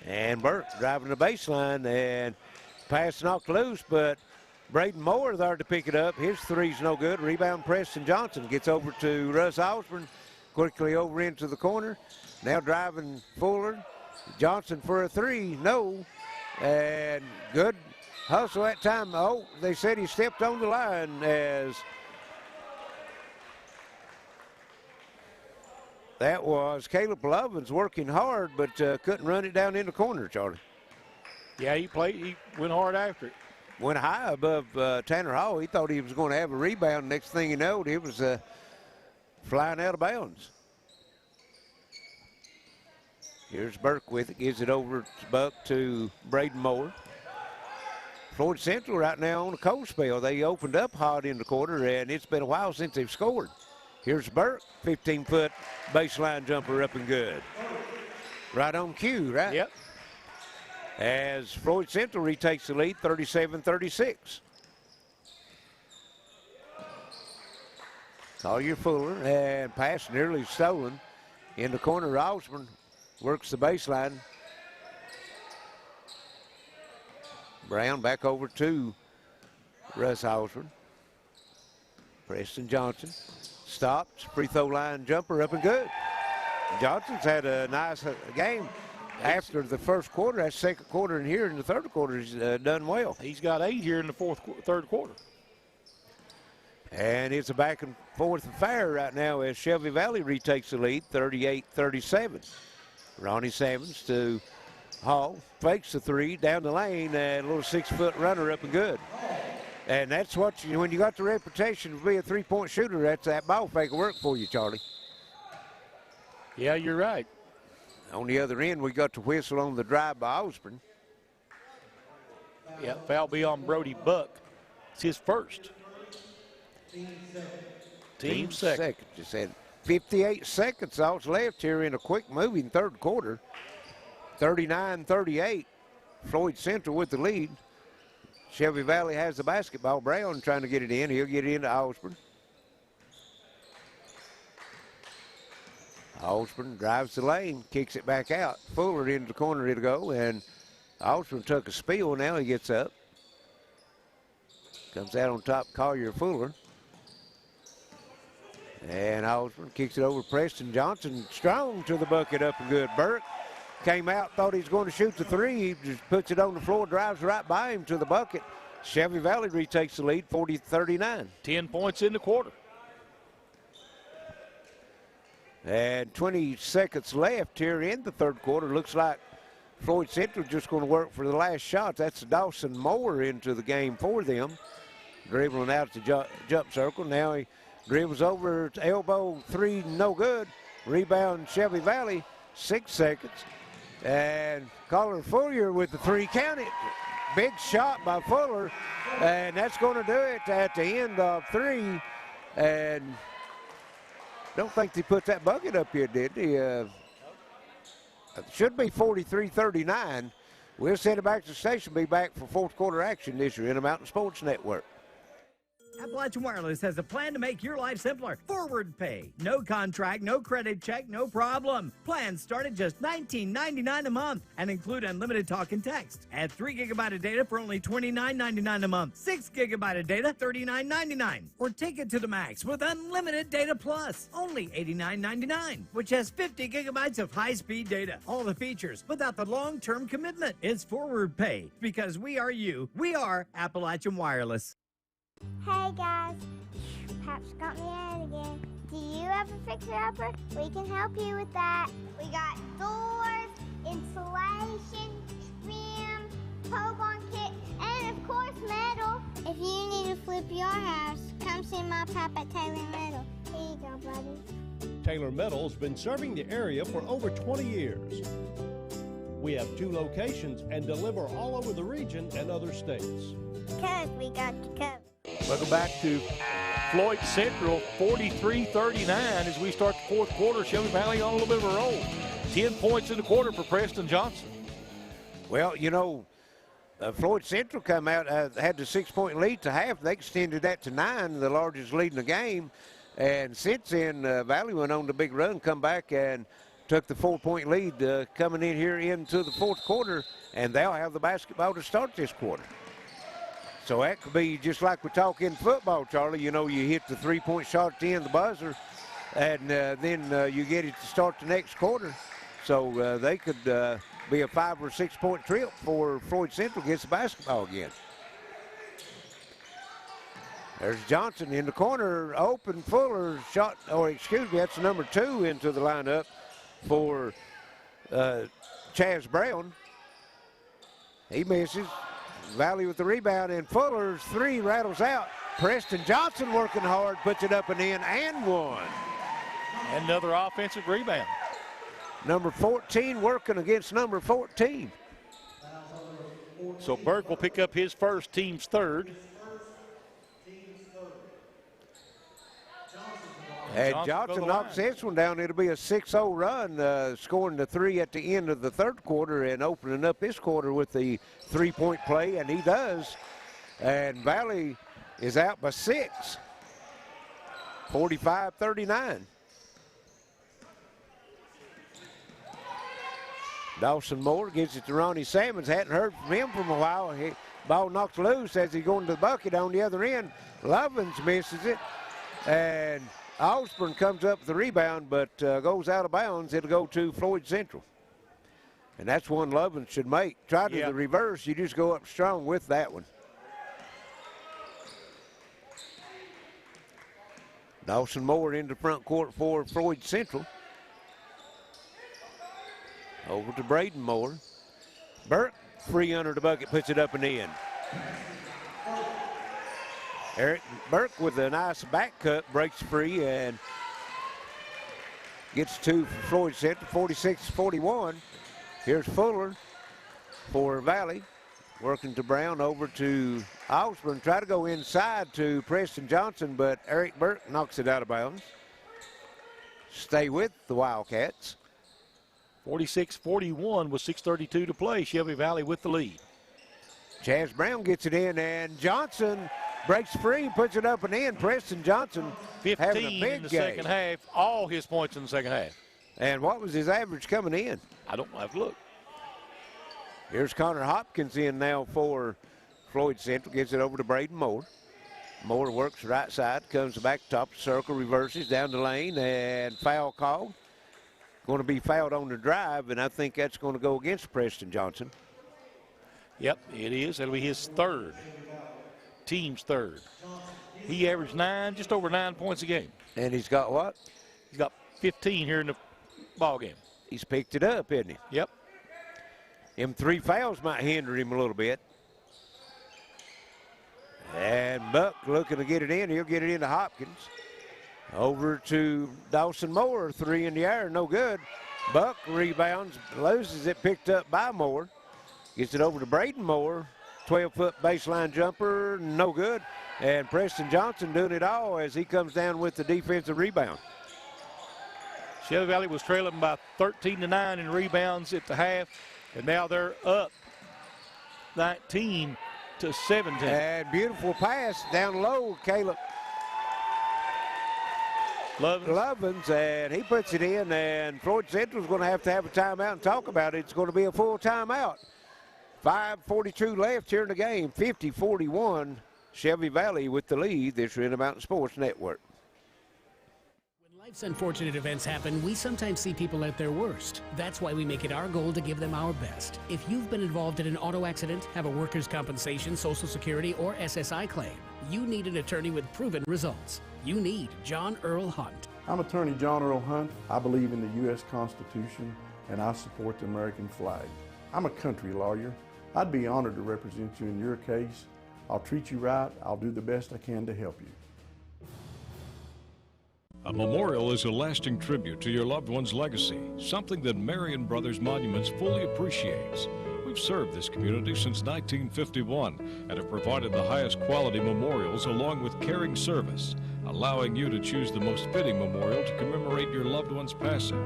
And Burke driving the baseline, and pass knocked loose, but Braden Moore there to pick it up. His three's no good. Rebound Preston Johnson gets over to Russ Osborne. Quickly over into the corner. Now driving Fuller. Johnson for a 3, no. And good hustle that time. Oh, they said he stepped on the line, as that was Caleb Lovins working hard, but couldn't run it down in the corner, Charlie. Yeah, he went hard after it. Went high above Tanner Hall. He thought he was going to have a rebound. Next thing you know, it was flying out of bounds. Here's Burke with it. Gives it over to Buck to Braden Moore. Floyd Central right now on a cold spell. They opened up hot in the quarter, and it's been a while since they've scored. Here's Burke, 15-foot baseline jumper up and good. Right on cue, right? Yep. As Floyd Central retakes the lead, 37-36. Collier Fuller, and pass nearly stolen. In the corner, Osborne works the baseline. Brown back over to Russ Osborne. Preston Johnson stops, free throw line jumper up and good. Johnson's had a nice game. After the first quarter, that second quarter, and here in the third quarter, he's done well. He's got 8 here in the third quarter. And it's a back and forth affair right now as Shelby Valley retakes the lead, 38-37. Ronnie Salmons to Hall, fakes the 3 down the lane, and a little 6-foot runner up and good. And that's what when you got the reputation to be a three-point shooter, that ball fake will work for you, Charlie. Yeah, you're right. On the other end, we got the whistle on the drive by Osborne. Yeah, foul be on Brody Buck. It's his first. Team second. Just had 58 seconds all left here in a quick-moving third quarter. 39-38. Floyd Central with the lead. Shelby Valley has the basketball. Brown trying to get it in. He'll get it into Osborne. Osborne drives the lane, kicks it back out. Fuller into the corner, it'll go, and Osborne took a spill. Now he gets up. Comes out on top, Collier Fuller. And Osborne kicks it over Preston Johnson. Strong to the bucket, up and good. Burke came out, thought he was going to shoot the 3. He just puts it on the floor, drives right by him to the bucket. Shelby Valley retakes the lead, 40-39. 10 points in the quarter. And 20 seconds left here in the third quarter. Looks like Floyd Central just going to work for the last shot. That's Dawson Moore into the game for them. Dribbling out the jump circle. Now he Dribbles over to elbow, three, no good. Rebound, Shelby Valley, 6 seconds. And Colin Fuller with the three, count it. Big shot by Fuller, and that's going to do it at the end of 3. And don't think they put that bucket up here, did they? It should be 43-39. We'll send it back to the station. Be back for fourth quarter action this year in the Mountain Sports Network. Appalachian Wireless has a plan to make your life simpler. Forward pay. No contract, no credit check, no problem. Plans start at just $19.99 a month and include unlimited talk and text. Add 3 gigabyte of data for only $29.99 a month. 6 gigabyte of data, $39.99. Or take it to the max with unlimited data plus, only $89.99, which has 50 gigabytes of high-speed data. All the features without the long-term commitment. It's forward pay because we are you. We are Appalachian Wireless. Hey guys, Paps got me out again. Do you have a fixer-upper? We can help you with that. We got doors, insulation, trim, pole-barn kit, and of course metal. If you need to flip your house, come see my pap at Taylor Metal. Here you go, buddy. Taylor Metal's been serving the area for over 20 years. We have 2 locations and deliver all over the region and other states. Because we got you covered. Welcome back to Floyd Central, 43-39 as we start the fourth quarter. Shelby Valley on a little bit of a roll. 10 points in the quarter for Preston Johnson. Well, you know, Floyd Central come out, had the 6-point lead to half. They extended that to 9, the largest lead in the game. And since then, Valley went on the big run, come back and took the 4-point lead coming in here into the fourth quarter, and they'll have the basketball to start this quarter. So that could be just like we talk in football, Charlie. You know, you hit the 3-point shot at the end of the buzzer, and then you get it to start the next quarter. So they could be a 5 or 6 point trip for Floyd Central gets the basketball again. There's Johnson in the corner, open. Fuller shot, or excuse me, that's the number 2 into the lineup for Chaz Brown. He misses. Valley with the rebound, and Fuller's 3 rattles out. Preston Johnson working hard, puts it up and in, and 1. Another offensive rebound. Number 14 working against number 14. So Burke will pick up his first, team's third. And Johnson knocks this one down. It'll be a 6-0 run, scoring the 3 at the end of the third quarter and opening up this quarter with the 3-point play, and he does. And Valley is out by 6, 45-39. Dawson Moore gives it to Ronnie Salmons. Hadn't heard from him from a while. Ball knocks loose as he's going to the bucket on the other end. Lovins misses it, and Osborne comes up with the rebound, but goes out of bounds. It'll go to Floyd Central. And that's one Lovins should make. Try to the reverse. You just go up strong with that one. Dawson Moore into front court for Floyd Central. Over to Braden Moore. Burke, free under the bucket, puts it up and in. Eric Burke with a nice back cut, breaks free and gets 2 for Floyd Central, 46-41. Here's Fuller for Valley, working to Brown, over to Osborne. Try to go inside to Preston Johnson, but Eric Burke knocks it out of bounds. Stay with the Wildcats. 46-41 with 6:32 to play. Shelby Valley with the lead. Chaz Brown gets it in, and Johnson breaks free, puts it up and in. Preston Johnson 15 having a big in the game. second half. All his points in the second half. And what was his average coming in? I don't have to look. Here's Connor Hopkins in now for Floyd Central. Gets it over to Braden Moore. Moore works right side, comes back top circle, reverses down the lane, and foul called. Going to be fouled on the drive, and I think that's going to go against Preston Johnson. Yep, it is. That'll be his third. Team's third. He averaged just over 9 points a game. And he's got what? He's got 15 here in the ball game. He's picked it up, isn't he? Yep. Them 3 fouls might hinder him a little bit. And Buck looking to get it in. He'll get it into Hopkins. Over to Dawson Moore, 3 in the air, no good. Buck rebounds, loses it, picked up by Moore. Gets it over to Braden Moore, 12-foot baseline jumper, no good. And Preston Johnson doing it all as he comes down with the defensive rebound. Shelby Valley was trailing by 13-9 in rebounds at the half, and now they're up 19-17. And beautiful pass down low, Caleb Lovins, and he puts it in, and Floyd Central's going to have a timeout and talk about it. It's going to be a full timeout. 5:42 left here in the game, 50-41. Shelby Valley with the lead. This is Intermountain Sports Network. When life's unfortunate events happen, we sometimes see people at their worst. That's why we make it our goal to give them our best. If you've been involved in an auto accident, have a workers' compensation, Social Security, or SSI claim, you need an attorney with proven results. You need John Earl Hunt. I'm attorney John Earl Hunt. I believe in the U.S. Constitution and I support the American flag. I'm a country lawyer. I'd be honored to represent you in your case. I'll treat you right. I'll do the best I can to help you. A memorial is a lasting tribute to your loved one's legacy, something that Marion Brothers Monuments fully appreciates. We've served this community since 1951 and have provided the highest quality memorials along with caring service, allowing you to choose the most fitting memorial to commemorate your loved one's passing.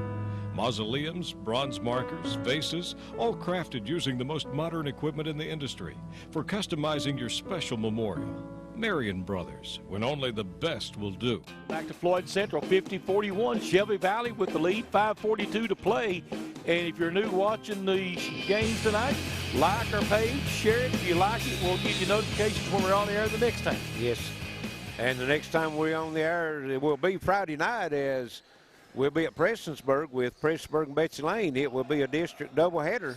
Mausoleums, bronze markers, vases, all crafted using the most modern equipment in the industry for customizing your special memorial. Marion Brothers, when only the best will do. Back to Floyd Central, 50-41. Shelby Valley with the lead, 5:42 to play. And if you're new watching the games tonight, like our page, share it. If you like it, we'll give you notifications when we're on the air the next time. Yes. And the next time we're on the air, it will be Friday night, as we'll be at Prestonsburg with Prestonsburg and Betsy Lane. It will be a district doubleheader.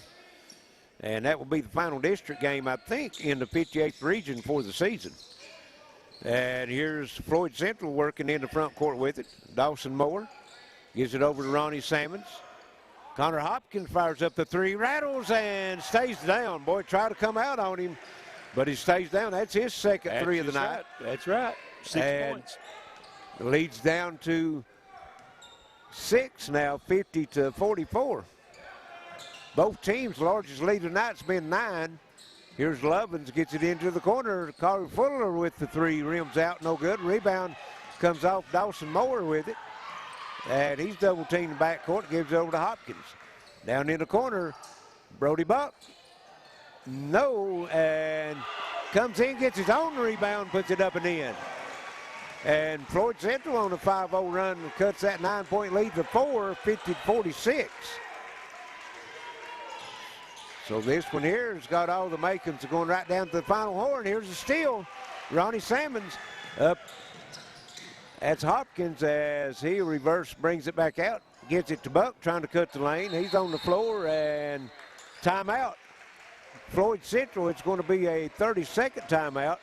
And that will be the final district game, I think, in the 58th region for the season. And here's Floyd Central working in the front court with it. Dawson Moore gives it over to Ronnie Sammons. Connor Hopkins fires up the three, rattles and stays down. Boy, try to come out on him, but he stays down. That's his second three of the night. That's right. 6 points. Leads down to 6 now, 50-44. Both teams' largest lead tonight's been 9. Here's Lovins, gets it into the corner. Corey Fuller with the three, rims out, no good. Rebound comes off Dawson Moore with it. And he's double teamed the backcourt, gives it over to Hopkins. Down in the corner, Brody Buck. No, and comes in, gets his own rebound, puts it up and in. And Floyd Central on a 5-0 run cuts that 9-point lead to 4, 50-46. So this one here has got all the makings of going right down to the final horn. Here's a steal. Ronnie Sammons up. That's Hopkins as he reverse brings it back out. Gets it to Buck, trying to cut the lane. He's on the floor and timeout. Floyd Central, it's going to be a 30-second timeout.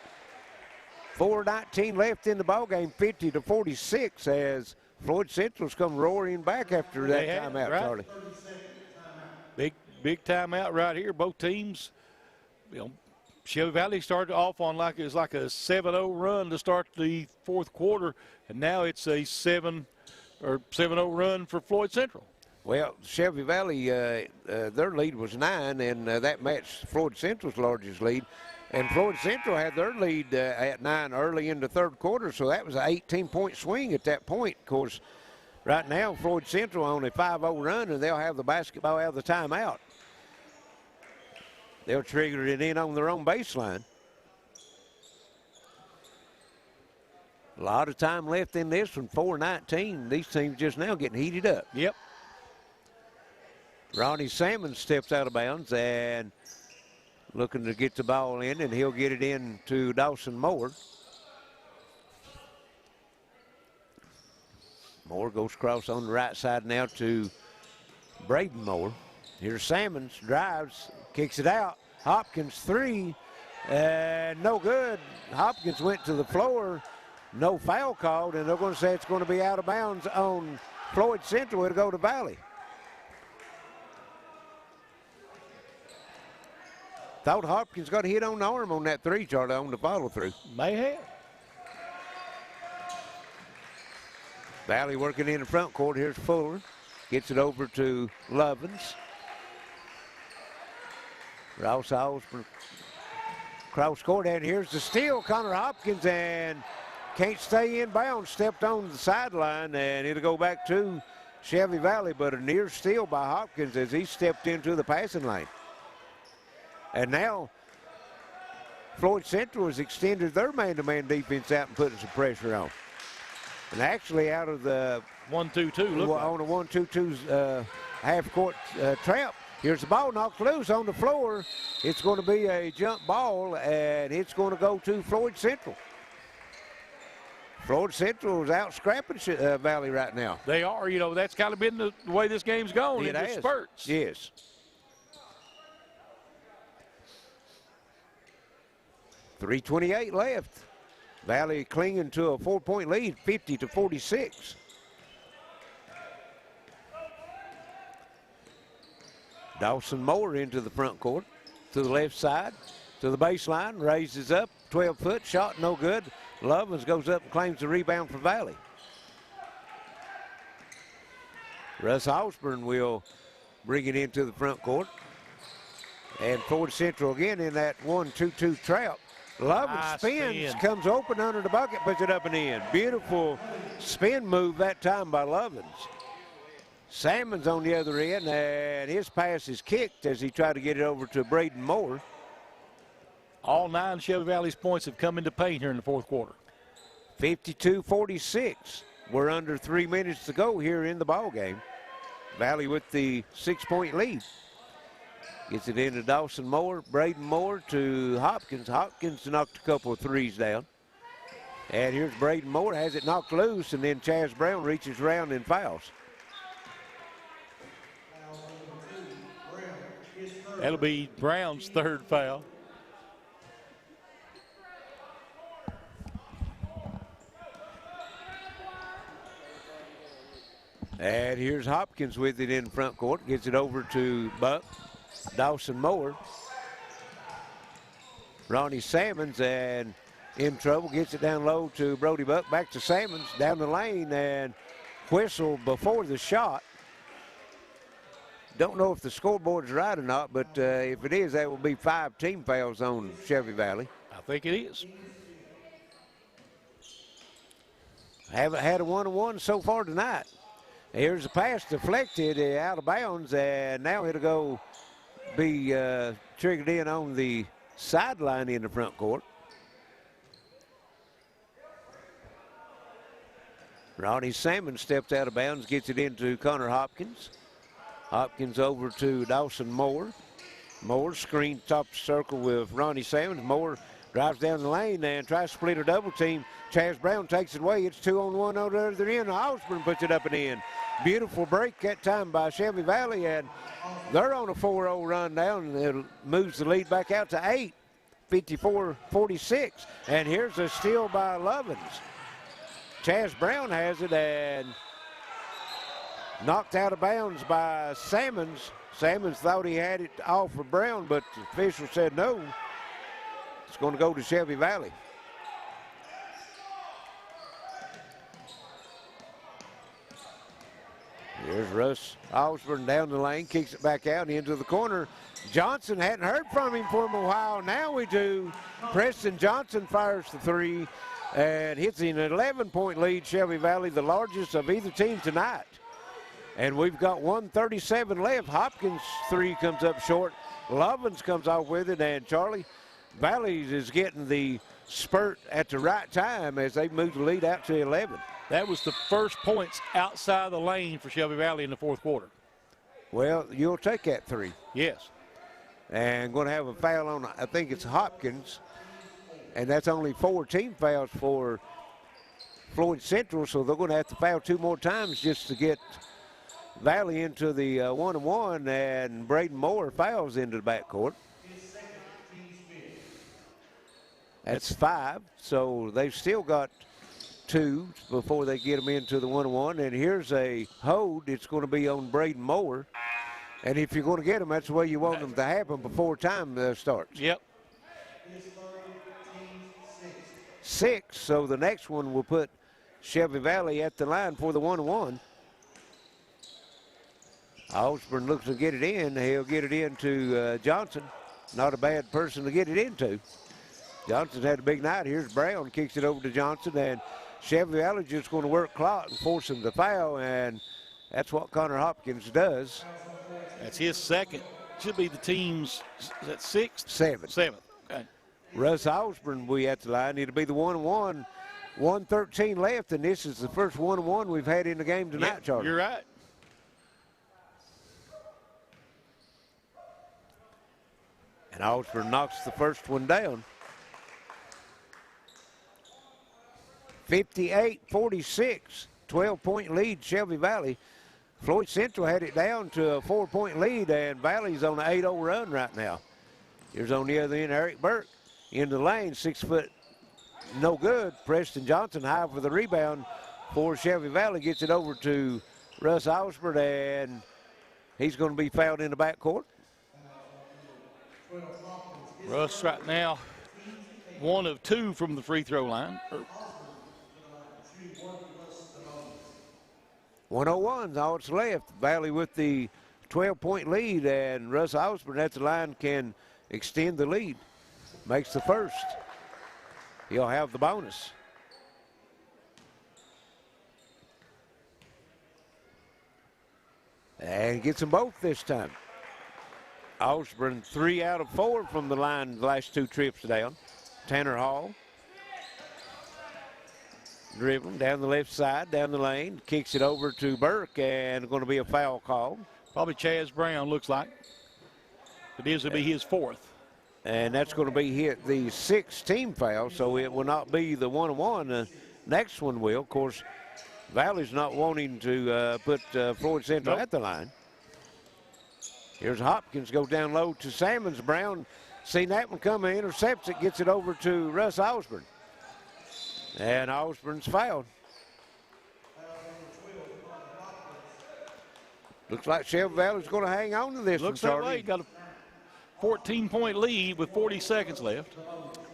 4:19 left in the ballgame, 50-46 as Floyd Central's come roaring back after that timeout, right? Charlie. Big timeout right here. Both teams, you know, Shelby Valley started off on like a 7-0 run to start the fourth quarter, and now it's a 7-0 run for Floyd Central. Well, Shelby Valley, their lead was 9, and that matched Floyd Central's largest lead. And Floyd Central had their lead at 9 early in the third quarter, so that was an 18-point swing at that point. Of course, right now, Floyd Central on a 5-0 run, and they'll have the basketball out of the timeout. They'll trigger it in on their own baseline. A lot of time left in this one, 4:19. These teams just now getting heated up. Yep. Ronnie Sammons steps out of bounds and looking to get the ball in, and he'll get it in to Dawson Moore. Moore goes across on the right side now to Braden Moore. Here's Sammons, drives, kicks it out. Hopkins three, and no good. Hopkins went to the floor. No foul called, and they're going to say it's going to be out of bounds on Floyd Central. It'll go to Valley. Thought Hopkins got a hit on the arm on that three, Charlie, on the follow through. May have. Valley working in the front court. Here's Fuller. Gets it over to Lovins. Rouse Osborne cross court, and here's the steal. Connor Hopkins, and can't stay in bounds. Stepped on the sideline, and it'll go back to Shelby Valley, but a near steal by Hopkins as he stepped into the passing lane. And now Floyd Central has extended their man-to-man defense out and putting some pressure on. And actually out of the 1-2-2, on a 1-2-2 half-court trap. Here's the ball knocked loose on the floor. It's going to be a jump ball, and it's going to go to Floyd Central. Floyd Central is out scrapping Valley right now. They are. You know, that's kind of been the way this game's gone in spurts. Yes. .328 left. Valley clinging to a 4-point lead, 50-46. Dawson Moore into the front court, to the left side, to the baseline, raises up, 12-foot, shot no good. Lovins goes up and claims the rebound for Valley. Russ Osborne will bring it into the front court. And Floyd Central again in that 1-2-2 trap. Lovins spins, comes open under the bucket, puts it up and in. Beautiful spin move that time by Lovins. Salmon's on the other end, and his pass is kicked as he tried to get it over to Braden Moore. All 9 Shelby Valley's points have come into paint here in the fourth quarter. 52-46. We're under 3 minutes to go here in the ball game. Valley with the 6-point lead. Gets it into Dawson Moore, Braden Moore to Hopkins. Hopkins knocked a couple of threes down. And here's Braden Moore, has it knocked loose, and then Chaz Brown reaches around and fouls. That'll be Brown's third foul. And here's Hopkins with it in front court. Gets it over to Buck. Dawson Moore. Ronnie Salmons, and in trouble. Gets it down low to Brody Buck. Back to Salmons. Down the lane, and whistle before the shot. Don't know if the scoreboard's right or not, but if it is, that will be 5 team fouls on Shelby Valley. I think it is. Haven't had a 1-on-1 so far tonight. Here's a pass deflected out of bounds, and now it'll go be triggered in on the sideline in the front court. Ronnie Salmon steps out of bounds, gets it into Connor Hopkins. Hopkins over to Dawson Moore. Moore screen top circle with Ronnie Salmon. Moore drives down the lane and tries to split a double team. Chaz Brown takes it away. It's 2-on-1 on the other end. Osborne puts it up and in. Beautiful break that time by Shelby Valley, and they're on a 4-0 run now, and it moves the lead back out to 8, 54-46. And here's a steal by Lovins. Chaz Brown has it, and knocked out of bounds by Salmons. Salmons thought he had it off for Brown, but the official said no. It's going to go to Shelby Valley. Here's Russ Osborne down the lane, kicks it back out into the corner. Johnson, hadn't heard from him for a while. Now we do. Preston Johnson fires the 3 and hits an 11-point lead. Shelby Valley, the largest of either team tonight. And we've got 1:37 left. Hopkins' 3 comes up short. Lovins comes off with it, and Charlie Valley is getting the spurt at the right time as they move the lead out to 11. That was the first points outside the lane for Shelby Valley in the fourth quarter. Well, you'll take that 3. Yes. And going to have a foul on, I think it's Hopkins. And that's only 4 team fouls for Floyd Central, so they're going to have to foul 2 more times just to get Valley into the 1-on-1, and Braden Moore fouls into the backcourt. That's 5, so they've still got 2 before they get them into the 1-on-1. And here's a hold. It's going to be on Braden Moore. And if you're going to get them, that's the way you want them to happen before time starts. Yep. 6, so the next one will put Shelby Valley at the line for the 1-1. Osborne looks to get it in. He'll get it into Johnson. Not a bad person to get it into. Johnson's had a big night. Here's Brown, kicks it over to Johnson, and Shelby Valley just going to work clock and force him to foul, and that's what Connor Hopkins does. That's his second. Should be the team's, is that sixth? Seventh. Seventh, okay. Russ Osborne will be at the line. It'll be the 1-1. 1:13 left, and this is the first 1-1 we've had in the game tonight, Yep, Charlie. you're right. And Osborne knocks the first one down. 58-46, 12-point lead, Shelby Valley. Floyd Central had it down to a 4-point lead, and Valley's on an 8-0 run right now. Here's on the other end, Eric Burke into the lane, 6 foot, no good. Preston Johnson high for the rebound for Shelby Valley, gets it over to Russ Osborne, and he's going to be fouled in the backcourt. Russ right now, 1 of 2 from the free throw line. 101 all that's left. Valley with the 12-point lead, and Russ Osborne at the line can extend the lead. Makes the first. He'll have the bonus. And gets them both this time. Osborne 3 out of 4 from the line the last 2 trips down. Tanner Hall. Dribbling down the left side, down the lane, kicks it over to Burke, and going to be a foul call. Probably Chaz Brown, looks like. It is to be his 4th. And that's going to be the 6th team foul, so it will not be the 1-1. The next one will. Of course, Valley's not wanting to put Floyd Central at the line. Here's Hopkins, go down low to Sammons. Brown, seen that one coming, intercepts it, gets it over to Russ Osborne. And Osborne's fouled. Looks like Shelby Valley's going to hang on to this. Looks one, that way. Got a 14-point lead with 40 seconds left.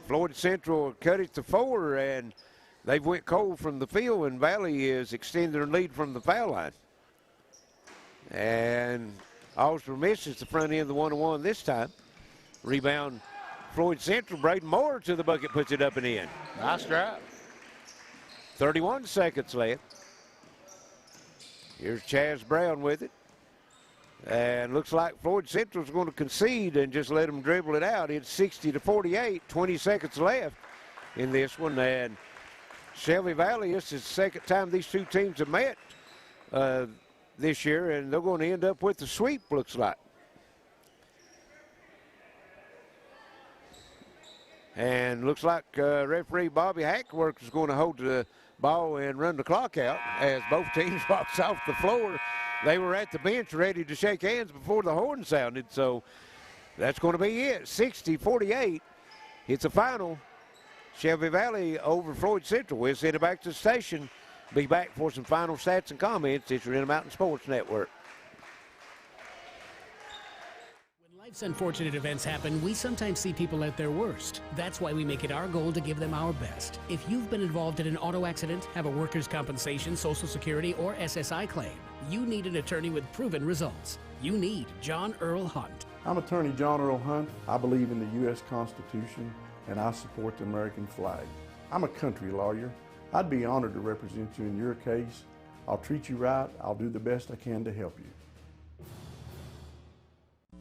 Floyd Central cut it to 4, and they've went cold from the field, and Valley is extending their lead from the foul line. And Osborne misses the front end of the 1-1 this time. Rebound, Floyd Central. Braden Moore to the bucket, puts it up and in. Nice drive. 31 seconds left. Here's Chaz Brown with it. And looks like Floyd Central's going to concede and just let them dribble it out. It's 60-48, 20 seconds left in this one. And Shelby Valley, this is the second time these two teams have met this year, and they're going to end up with the sweep, looks like. And looks like referee Bobby Hackworth is going to hold the ball and run the clock out as both teams walks off the floor. They were at the bench ready to shake hands before the horn sounded, so that's going to be it. 60-48. It's a final. Shelby Valley over Floyd Central. We'll send it back to the station. Be back for some final stats and comments. It's your Intermountain Sports Network. Life's unfortunate events happen, we sometimes see people at their worst. That's why we make it our goal to give them our best. If you've been involved in an auto accident, have a workers' compensation, Social Security, or SSI claim, you need an attorney with proven results. You need John Earl Hunt. I'm attorney John Earl Hunt. I believe in the U.S. Constitution, and I support the American flag. I'm a country lawyer. I'd be honored to represent you in your case. I'll treat you right. I'll do the best I can to help you.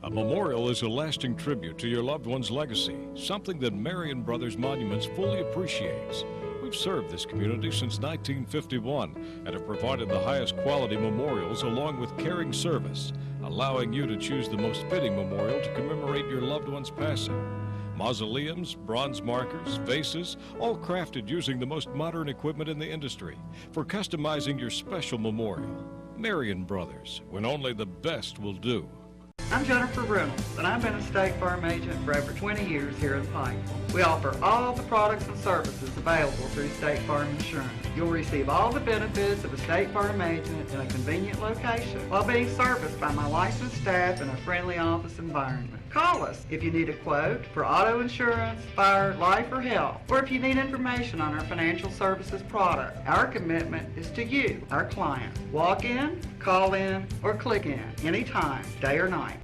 A memorial is a lasting tribute to your loved one's legacy, something that Marion Brothers Monuments fully appreciates. We've served this community since 1951 and have provided the highest quality memorials along with caring service, allowing you to choose the most fitting memorial to commemorate your loved one's passing. Mausoleums, bronze markers, vases, all crafted using the most modern equipment in the industry for customizing your special memorial. Marion Brothers, when only the best will do. I'm Jennifer Reynolds, and I've been a State Farm agent for over 20 years here in Pikeville. We offer all the products and services available through State Farm Insurance. You'll receive all the benefits of a State Farm agent in a convenient location while being serviced by my licensed staff in a friendly office environment. Call us if you need a quote for auto insurance, fire, life, or health, or if you need information on our financial services product. Our commitment is to you, our client. Walk in, call in, or click in anytime, day or night.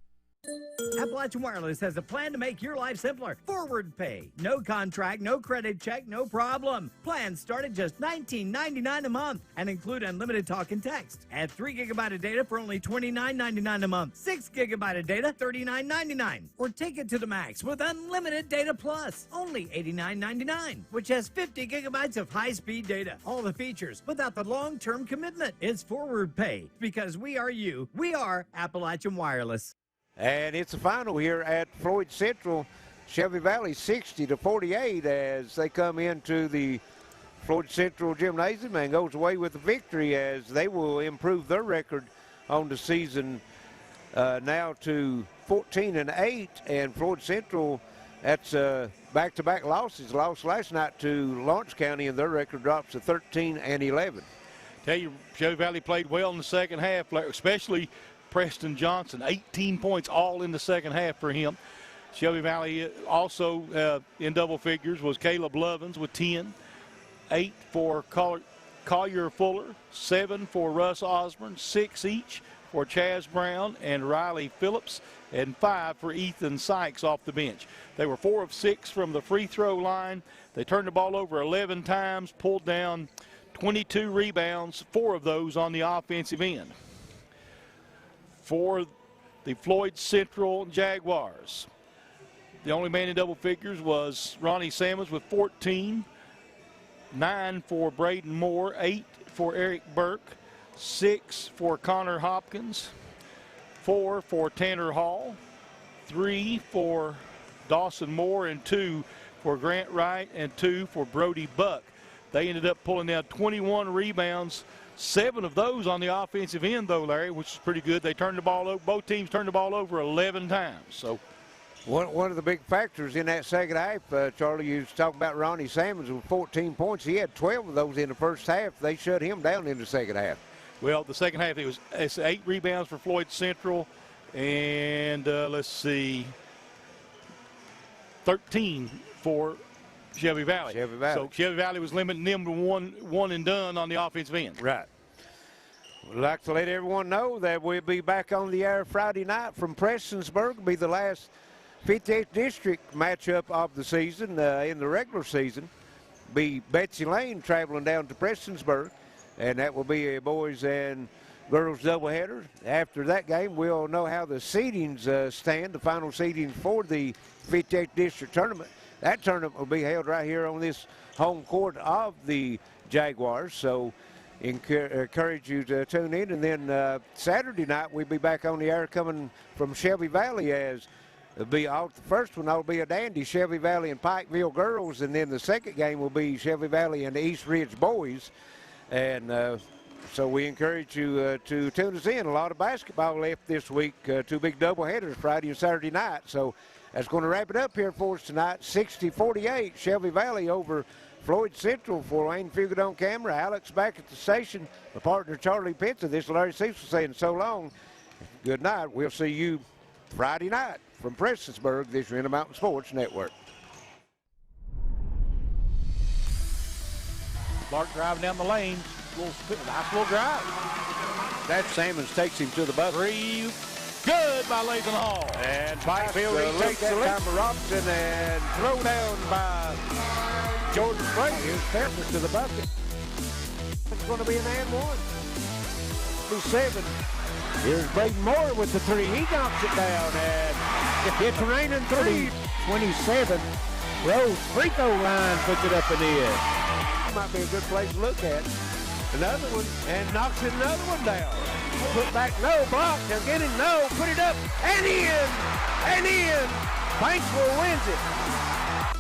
Appalachian Wireless has a plan to make your life simpler. Forward pay. No contract, no credit check, no problem. Plans start at just $19.99 a month and include unlimited talk and text. Add 3 gigabyte of data for only $29.99 a month. 6 gigabyte of data, $39.99. Or take it to the max with unlimited data plus, only $89.99, which has 50 gigabytes of high-speed data. All the features without the long-term commitment. It's forward pay because we are you. We are Appalachian Wireless. And it's a final here at Floyd Central. Shelby Valley 60-48 as they come into the Floyd Central Gymnasium and goes away with a victory as they will improve their record on the season now to 14-8. And Floyd Central, that's back-to-back losses. Lost last night to Lawrence County, and their record drops to 13-11. Tell you, Shelby Valley played well in the second half, especially Preston Johnson, 18 points all in the second half for him. Shelby Valley also in double figures was Caleb Lovins with 10, 8 for Collier Fuller, 7 for Russ Osborne, 6 each for Chaz Brown and Riley Phillips, and 5 for Ethan Sykes off the bench. They were 4 of 6 from the free throw line. They turned the ball over 11 times, pulled down 22 rebounds, 4 of those on the offensive end. For the Floyd Central Jaguars, the only man in double figures was Ronnie Sammons with 14, 9 for Braden Moore, 8 for Eric Burke, 6 for Connor Hopkins, 4 for Tanner Hall, 3 for Dawson Moore, and 2 for Grant Wright, and 2 for Brody Buck. They ended up pulling down 21 rebounds. 7 of those on the offensive end, though, Larry, which is pretty good. They turned the ball over. Both teams turned the ball over 11 times. So, one of the big factors in that second half, Charlie, you was talking about Ronnie Sammons with 14 points. He had 12 of those in the first half. They shut him down in the second half. Well, the second half, it's 8 rebounds for Floyd Central, and let's see, 13 for Shelby Valley. So Shelby Valley was limiting them to one and done on the offensive end. Right. We'd like to let everyone know that we'll be back on the air Friday night from Prestonsburg. It'll be the last 58th District matchup of the season in the regular season. Be Betsy Lane traveling down to Prestonsburg, and that will be a boys and girls doubleheader. After that game, we'll know how the seedings stand, the final seedings for the 58th District tournament. That tournament will be held right here on this home court of the Jaguars. So encourage you to tune in. And then Saturday night, we'll be back on the air coming from Shelby Valley as it'll be the first one. That'll be a dandy, Shelby Valley and Pikeville girls. And then the second game will be Shelby Valley and the East Ridge boys. And so we encourage you to tune us in. A lot of basketball left this week. 2 big doubleheaders Friday and Saturday night. So that's going to wrap it up here for us tonight. 60-48, Shelby Valley over Floyd Central. For Wayne Fugate on camera, Alex back at the station, my partner Charlie Pinson. This is Larry Cecil saying so long. Good night. We'll see you Friday night from Prestonsburg, this Intermountain Sports Network. Clark driving down the lane. Nice little drive. That Sammons takes him to the bucket. 3. Good by Lathan Hall. And Pikeville retakes that time by Robinson and throw down by Jordan Frank. Here's Pepper to the bucket. It's going to be an and one. Be 7. Here's Braden Moore with the 3. He knocks it down, and it's raining 3. 27. Rose free throw line puts it up and in. Might be a good place to look at. Another one, and knocks another one down. Put back, no, block, they're getting, no, put it up, and in, and in. Banksville wins it.